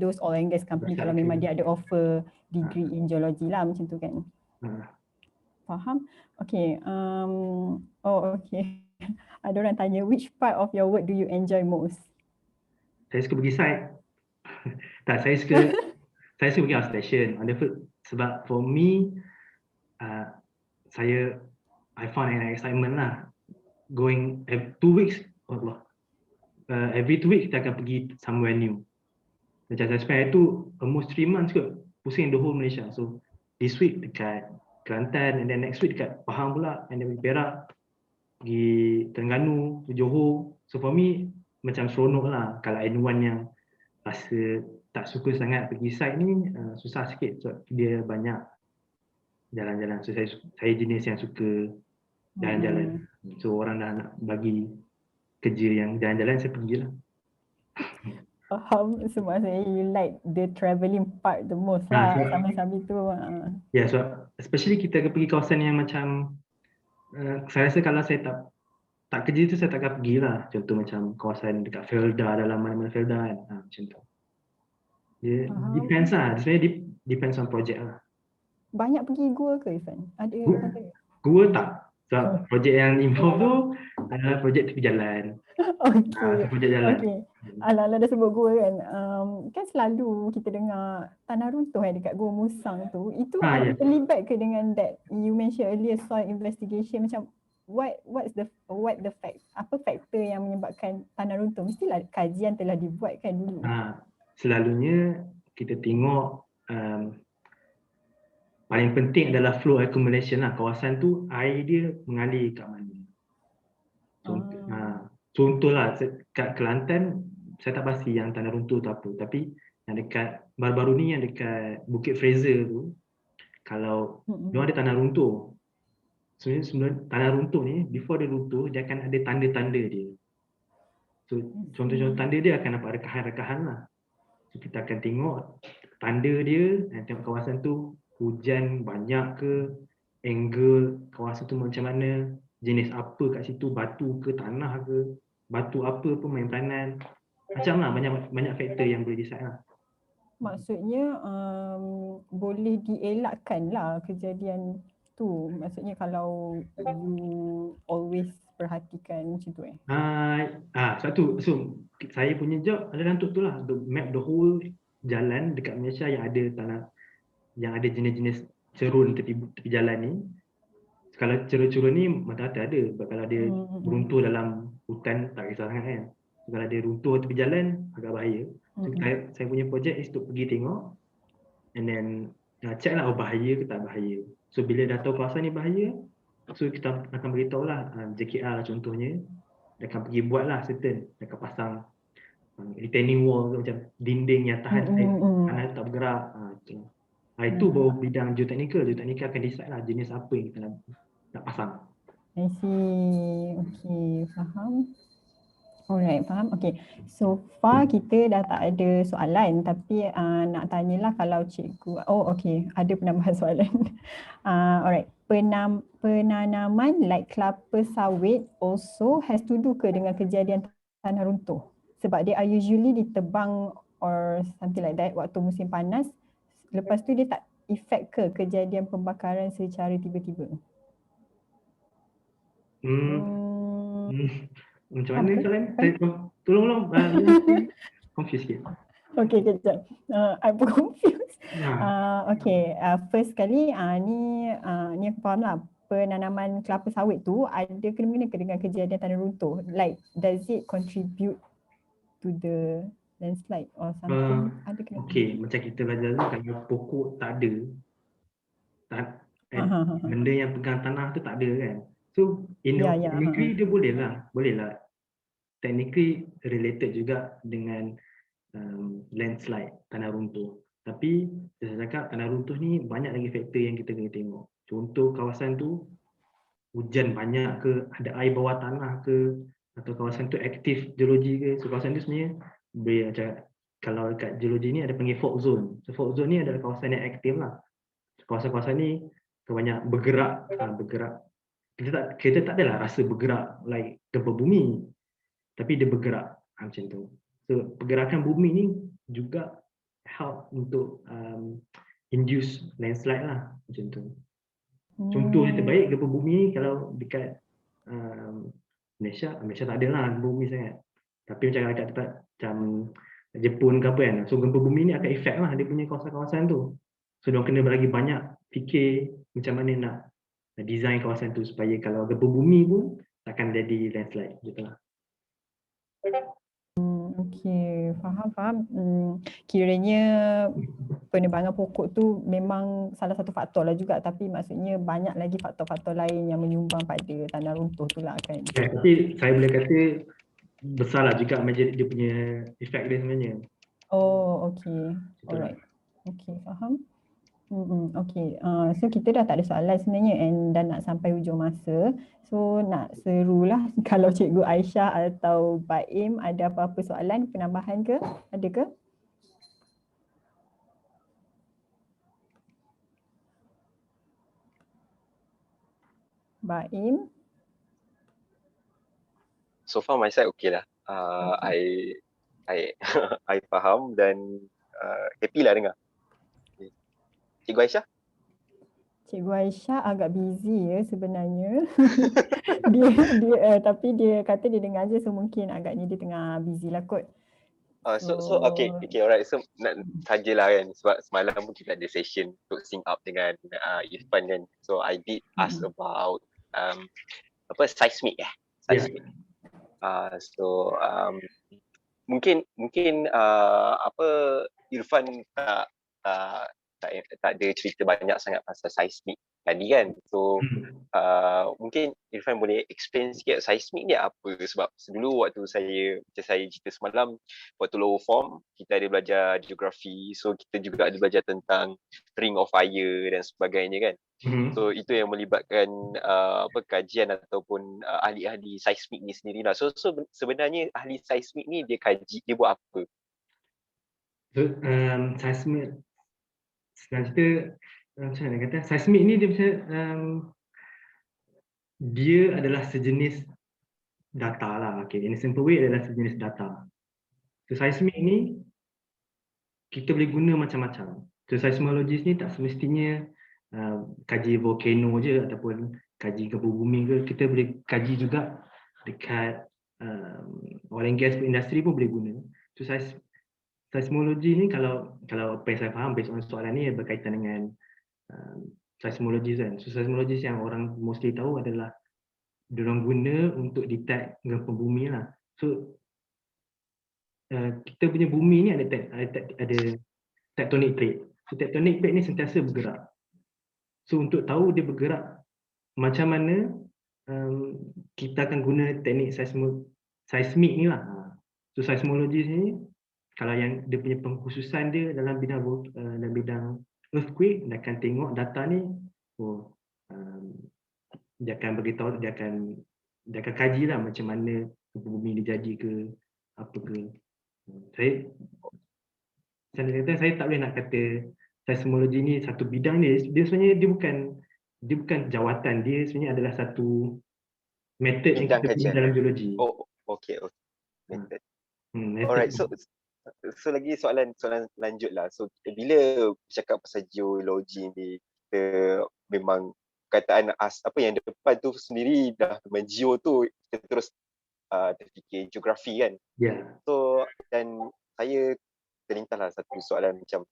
those oil and gas company kalau memang dia ada offer degree in geology lah macam tu kan. Faham? Okay. Okay. Ada orang tanya, which part of your work do you enjoy most? Saya suka pergi site. Tak, saya suka pergi outstation. Sebab for me, I found an excitement lah. Going 2 weeks, every 2 weeks kita akan pergi somewhere new. Macam saya spend itu almost 3 months kot, pusing the whole Malaysia. So this week dekat Kelantan, and then next week dekat Pahang pula, and then pergi Perak, pergi Terengganu, Johor. So for me macam seronok lah. Kalau anyone yang rasa tak suka sangat pergi site ni, susah sikit sebab dia banyak jalan-jalan. So saya jenis yang suka jalan-jalan. So orang dah nak bagi kerja yang jalan-jalan, saya pergilah. Faham, so maksudnya you like the travelling part the most lah, sambil-sambil tu. Ya, so especially kita pergi kawasan yang macam saya rasa kalau saya tak kerja tu saya takkan pergilah. Contoh macam kawasan dekat Felda, dalam mana-mana Felda kan, macam tu. Dia depends lah, sebenarnya depends on project lah. Banyak pergi gua ke Irfan? Ada? Gua tak. Sebab projek yang involve tu adalah projek tepi jalan. Projek jalan. Okay. Alah-alah dah sebut gua kan. Kan selalu kita dengar tanah runtuh dekat Gua Musang tu. Itu terlibat ke dengan that you mentioned earlier soil investigation, macam what the fact, apa faktor yang menyebabkan tanah runtuh? Mestilah kajian telah dibuat kan dulu. Selalunya kita tengok paling penting adalah flow accumulation lah. Kawasan tu air dia mengalir kat mana. Contohlah kat Kelantan, saya tak pasti yang tanah runtuh tu apa. Tapi yang dekat baru-baru ni yang dekat Bukit Fraser tu, kalau dia ada tanah runtuh. Sebenarnya tanah runtuh ni, before dia runtuh, dia akan ada tanda-tanda dia. So contoh-contoh tanda dia akan nampak rekahan-rekahan lah. So kita akan tengok tanda dia dan tengok kawasan tu hujan banyak ke, angle kawasan tu macam mana, jenis apa kat situ, batu ke, tanah ke, batu apa pun main peranan. Macam lah, banyak faktor yang boleh decide lah. Maksudnya boleh dielakkan lah kejadian tu. Maksudnya kalau you always perhatikan macam tu Sebab tu, so saya punya job adalah untuk tu lah, untuk map the whole jalan dekat Malaysia yang ada tanah, yang ada jenis-jenis cerun tepi jalan ni. Kalau cerun-cerun ni mata-mata ada, sebab kalau dia runtuh dalam hutan tak kisah sangat kan. So, kalau dia runtuh tepi jalan agak bahaya. So saya punya projek is untuk pergi tengok and then check lah bahaya ke tak bahaya. So bila dah tahu kawasan ni bahaya, So kita akan beritahu lah JKR contohnya, dia akan pergi buat lah certain, dia akan pasang retaining wall tu, macam dinding yang tahan air, tanah tak bergerak. Itu baru bidang geotechnical. Geotechnical akan decide lah jenis apa yang kita nak pasang. I see. Okay, faham. Alright, faham. Okay, so far kita dah tak ada soalan, tapi nak tanyalah kalau cikgu, oh okay, ada penambahan soalan. Alright, penanaman like kelapa sawit also has to do ke dengan kejadian tanah runtuh? Sebab they are usually ditebang or something like that waktu musim panas, lepas tu dia tak efek ke kejadian pembakaran secara tiba-tiba? Macam mana soalan? Tolong confused sikit. Okay, kejap. I'm confused. Okay, first kali ni aku faham lah. Penanaman kelapa sawit tu ada kena-mengena dengan kejadian tanah runtuh? Like, does it contribute to the landslide or something? Ada kena-mengena? Okay, macam kita belajar tu, kalau pokok tak ada, benda yang pegang tanah tu tak ada kan. So, technically dia boleh lah. Technically related juga dengan landslide, tanah runtuh. Tapi saya cakap tanah runtuh ni banyak lagi faktor yang kita kena tengok. Contoh kawasan tu hujan banyak ke, ada air bawah tanah ke, atau kawasan tu aktif geologi ke. So kawasan tu sebenarnya boleh macam kalau dekat geologi ni ada panggil fault zone. So fault zone ni adalah kawasan yang aktif lah. Kawasan-kawasan ni banyak bergerak. Kita tak adalah rasa bergerak like gempa bumi, tapi dia bergerak macam tu. So pergerakan bumi ni juga help untuk induce landslide lah macam tu. Contoh yang terbaik gempa bumi ni kalau dekat Malaysia tak ada lah gempa bumi sangat. Tapi macam dekat tempat macam Jepun ke apa kan. So gempa bumi ni akan efek lah dia punya kawasan-kawasan tu. So diorang kena lagi banyak fikir macam mana nak design kawasan tu supaya kalau gempa bumi pun takkan jadi landslide gitu lah. Okay, faham. Kiranya penebangan pokok tu memang salah satu faktor lah juga, tapi maksudnya banyak lagi faktor-faktor lain yang menyumbang pada tanah runtuh tu lah kan. Ya, tapi saya boleh kata besar lah juga dia punya efek dia sebenarnya. Oh, okay. Alright. Okay, faham. Okay, so kita dah tak ada soalan sebenarnya and dah nak sampai hujung masa. So nak serulah kalau Cikgu Aisyah atau Baim ada apa-apa soalan, penambahan ke? Ada ke? Baim? So far my side okay lah. I faham dan happy lah dengar. Cikgu Aisyah? Cikgu Aisyah agak busy ya sebenarnya. Tapi dia kata dia dengar je, so mungkin agaknya dia tengah busy lah kot. So okay, alright. So nak sajalah kan, sebab semalam pun kita ada session untuk sync up dengan Irfan kan. So I did ask about seismic. Seismic. Mungkin Irfan tak ada cerita banyak sangat pasal seismik tadi kan. So mungkin Irfan boleh explain sikit seismik ni apa, sebab dulu waktu saya cerita semalam waktu lower form kita ada belajar geografi, so kita juga ada belajar tentang ring of fire dan sebagainya kan. So itu yang melibatkan kajian ataupun ahli-ahli seismik ni sendirilah. So sebenarnya ahli seismik ni dia buat apa? So seismik sebenarnya macam mana kata, seismik ni dia macam dia adalah sejenis data lah. Okay, in a simple way adalah sejenis data. So seismik ni kita boleh guna macam-macam. So seismologis ni tak semestinya kaji volcano je ataupun kaji gempa bumi ke, kita boleh kaji juga dekat oil and gas industry pun boleh guna. So seismologi ni kalau apa yang saya faham based on soalan ni berkaitan dengan seismologis kan. So seismologis yang orang mostly tahu adalah diorang guna untuk detect gempa bumi lah. So kita punya bumi ni ada tectonic plate. So tectonic plate ni sentiasa bergerak. So untuk tahu dia bergerak macam mana kita akan guna teknik seismik ni lah. So seismologi ni, kalau yang dia punya pengkhususan dia dalam bidang earthquake, dia akan tengok data ni, dia akan beritahu, dia akan kaji lah macam mana bumi dia jadi ke apa ke. Saya tak boleh nak kata seismologi ni satu bidang dia sebenarnya dia bukan jawatan, dia sebenarnya adalah satu metod yang kita guna dalam geologi. Oh, okay. Method. Alright, so lagi soalan lanjut lah. So bila cakap pasal geologi ni, kita memang kataan apa yang depan tu sendiri dah memang geo tu, kita terus terfikir geografi kan. So dan saya terlintaslah satu soalan macam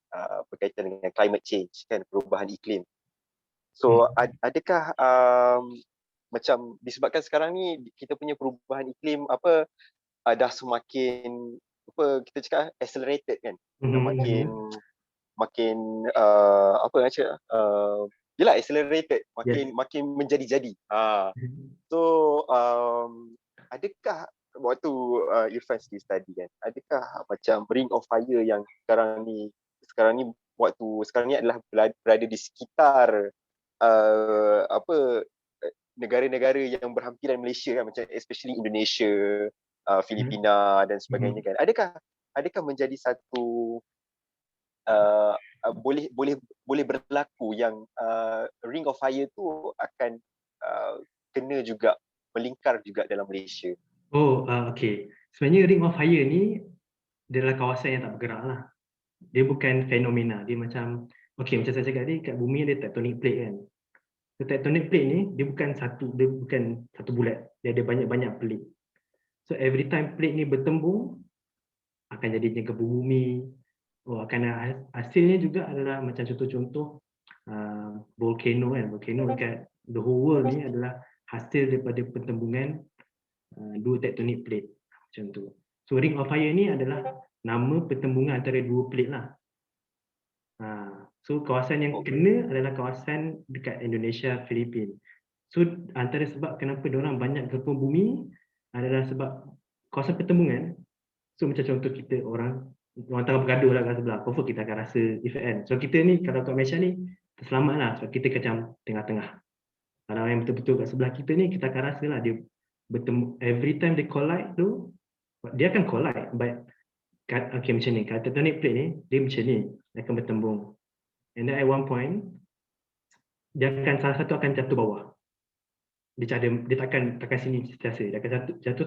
berkaitan dengan climate change kan, perubahan iklim. So adakah macam disebabkan sekarang ni kita punya perubahan iklim dah semakin kita cakap accelerated kan, makin apa nak cakap, yelah accelerated, makin menjadi-jadi. So adakah waktu Irfan study kan, adakah macam ring of fire yang sekarang ni adalah berada di sekitar negara-negara yang berhampiran Malaysia kan, macam especially Indonesia, Filipina dan sebagainya kan, adakah menjadi satu boleh berlaku yang ring of fire tu akan kena juga melingkar juga dalam Malaysia? Okay. Sebenarnya ring of fire ni adalah kawasan yang tak bergerak lah. Dia bukan fenomena. Dia macam saya cakap tadi, kat bumi ada tectonic plate kan. So, tectonic plate ni dia bukan satu bulat. Dia ada banyak-banyak plate. So every time plate ni bertembung, akan jadinya gempa bumi. Hasilnya juga adalah macam contoh-contoh volcano kan. Volcano dekat the whole world ni adalah hasil daripada pertembungan dua tectonic plate macam tu. So ring of fire ni adalah nama pertembungan antara dua plate lah. So kawasan yang kena adalah kawasan dekat Indonesia, Filipina. So antara sebab kenapa diorang banyak gempa bumi adalah sebab kawasan pertembungan. So macam contoh kita orang tengah bergaduh lah kat sebelah, confirm kita akan rasa efek kan. So kita ni kalau kat Malaysia ni terselamat lah sebab kita macam tengah-tengah. Kalau yang betul-betul kat sebelah kita ni, kita akan rasa lah dia bertemu, every time they collide tu, dia akan collide, but macam ni, kat tectonic plate ni, dia macam ni, dia akan bertembung. And then at one point, salah satu akan jatuh bawah. Dia takkan sini sentiasa, dia akan jatuh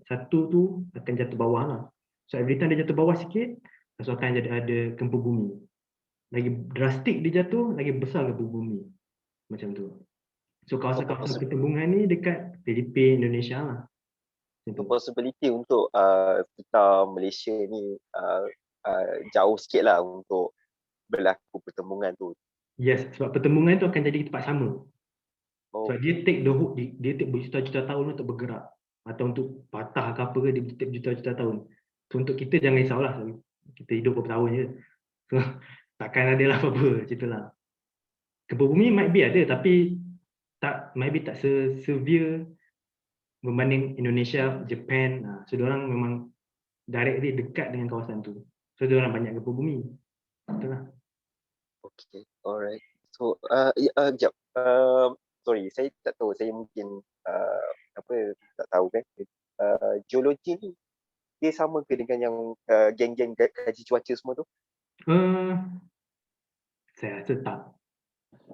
satu tu akan jatuh bawah lah. So every time dia jatuh bawah sikit, so akan ada gempa bumi. Lagi drastik dia jatuh, lagi besar gempa bumi. Macam tu. So kawasan pertembungan ni dekat Filipina, Indonesia lah. Possibility untuk kita Malaysia ni jauh sikit lah untuk berlaku pertembungan tu. Yes, sebab pertembungan tu akan jadi tempat sama. Sebab dia take berjuta-juta tahun untuk bergerak. Atau untuk patah ke apa ke, dia take berjuta-juta tahun. So untuk kita jangan risaulah, kita hidup beberapa tahun je. So takkan ada lah apa-apa, macam tu lah. Gempa bumi might be ada, tapi maybe tak severe berbanding Indonesia, Japan. So diorang memang directly dekat dengan kawasan tu. So diorang banyak gempa bumi. Betul lah. Okay, alright. So sekejap. Sorry, saya tak tahu. Saya mungkin tak tahu kan. Geologi ni dia sama ke dengan yang geng-geng kaji cuaca semua tu? Saya rasa tak.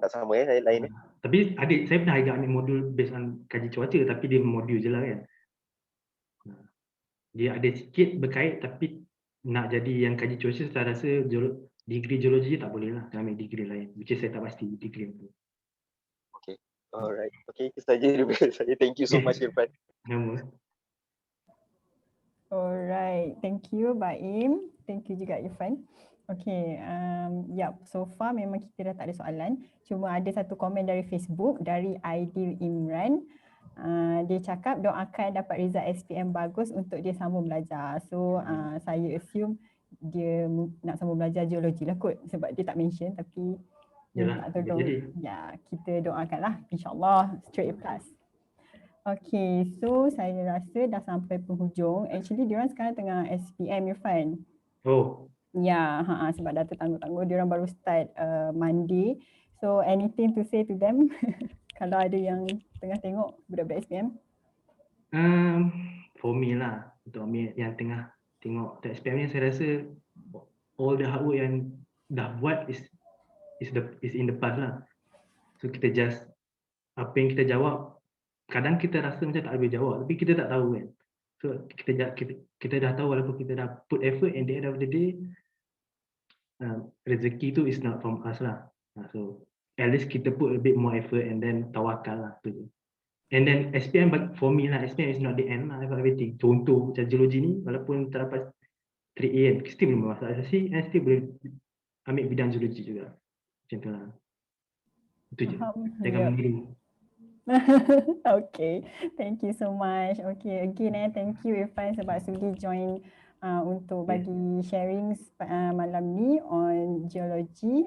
Tak sama ya, lain. Tapi saya pernah agak ambil modul based on kaji cuaca, tapi dia modul je lah kan. Dia ada sikit berkait, tapi nak jadi yang kaji cuaca, saya rasa degree geologi tak boleh lah. Saya ambil degree lain, which is saya tak pasti degree tu. Okay, alright. Okay, itu saja daripada saya. Thank you so much, Irfan. Alright, thank you Baim. Thank you juga Irfan. Okay, so far memang kita dah tak ada soalan. Cuma ada satu komen dari Facebook dari Aidil Imran. Dia cakap doakan dapat result SPM bagus untuk dia sambung belajar. So saya assume dia nak sambung belajar geologi lah kot, sebab dia tak mention, tapi Yalah, minta tolong. jadi. Ya, kita doakanlah insyaAllah straight A+. Okay, so saya rasa dah sampai penghujung. Actually, diorang sekarang tengah SPM, Irfan. Oh, Ya, sebab dah tertangguh-tangguh, diorang baru start Monday. So, anything to say to them? Kalau ada yang tengah tengok budak-budak SPM? for me lah, untuk me yang tengah tengok SPM ni, saya rasa all the hard work yang dah buat is in the past lah. So kita just apa yang kita jawab, kadang kita rasa macam tak boleh jawab, tapi kita tak tahu kan. So kita dah tahu, walaupun kita dah put effort, and the end of the day rezeki tu is not from us lah. So at least kita put a bit more effort and then tawakal lah tu je. And then SPM for me lah, SPM is not the end lah for everything. Contoh macam geologi ni, walaupun tak dapat 3A kan, still boleh masuk SSC and still boleh ambil bidang geologi juga. Macam tu lah. Itu je. Jaga mandiri. Okay, thank you so much. Okay, again thank you Irfan sebab sudi join untuk bagi sharing malam ni on geology.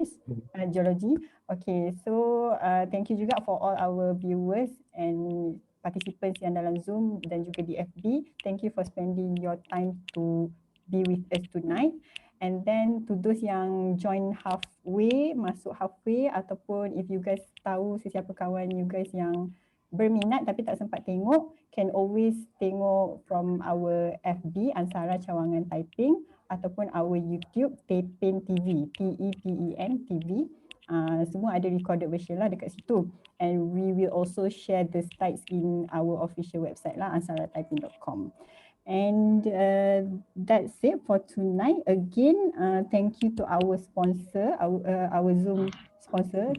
Okay, so thank you juga for all our viewers and participants yang dalam Zoom dan juga di FB. Thank you for spending your time to be with us tonight. And then to those yang join halfway, masuk halfway, ataupun if you guys tahu sesiapa kawan you guys yang berminat tapi tak sempat tengok, can always tengok from our FB Ansara Cawangan Typing ataupun our YouTube Tepin TV, TEPEN TV. Semua ada recorded version lah dekat situ. And we will also share the slides in our official website lah, ansaratyping.com. And that's it for tonight. Again, thank you to our sponsor, our Zoom sponsor,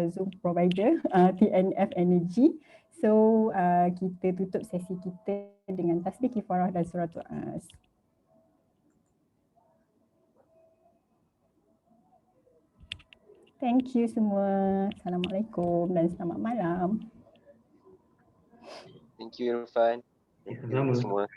Zoom provider, TNF Energy. So kita tutup sesi kita dengan tasbih kifarah dan suratul As. Thank you semua. Assalamualaikum dan selamat malam. Thank you Irfan. Thank you semua.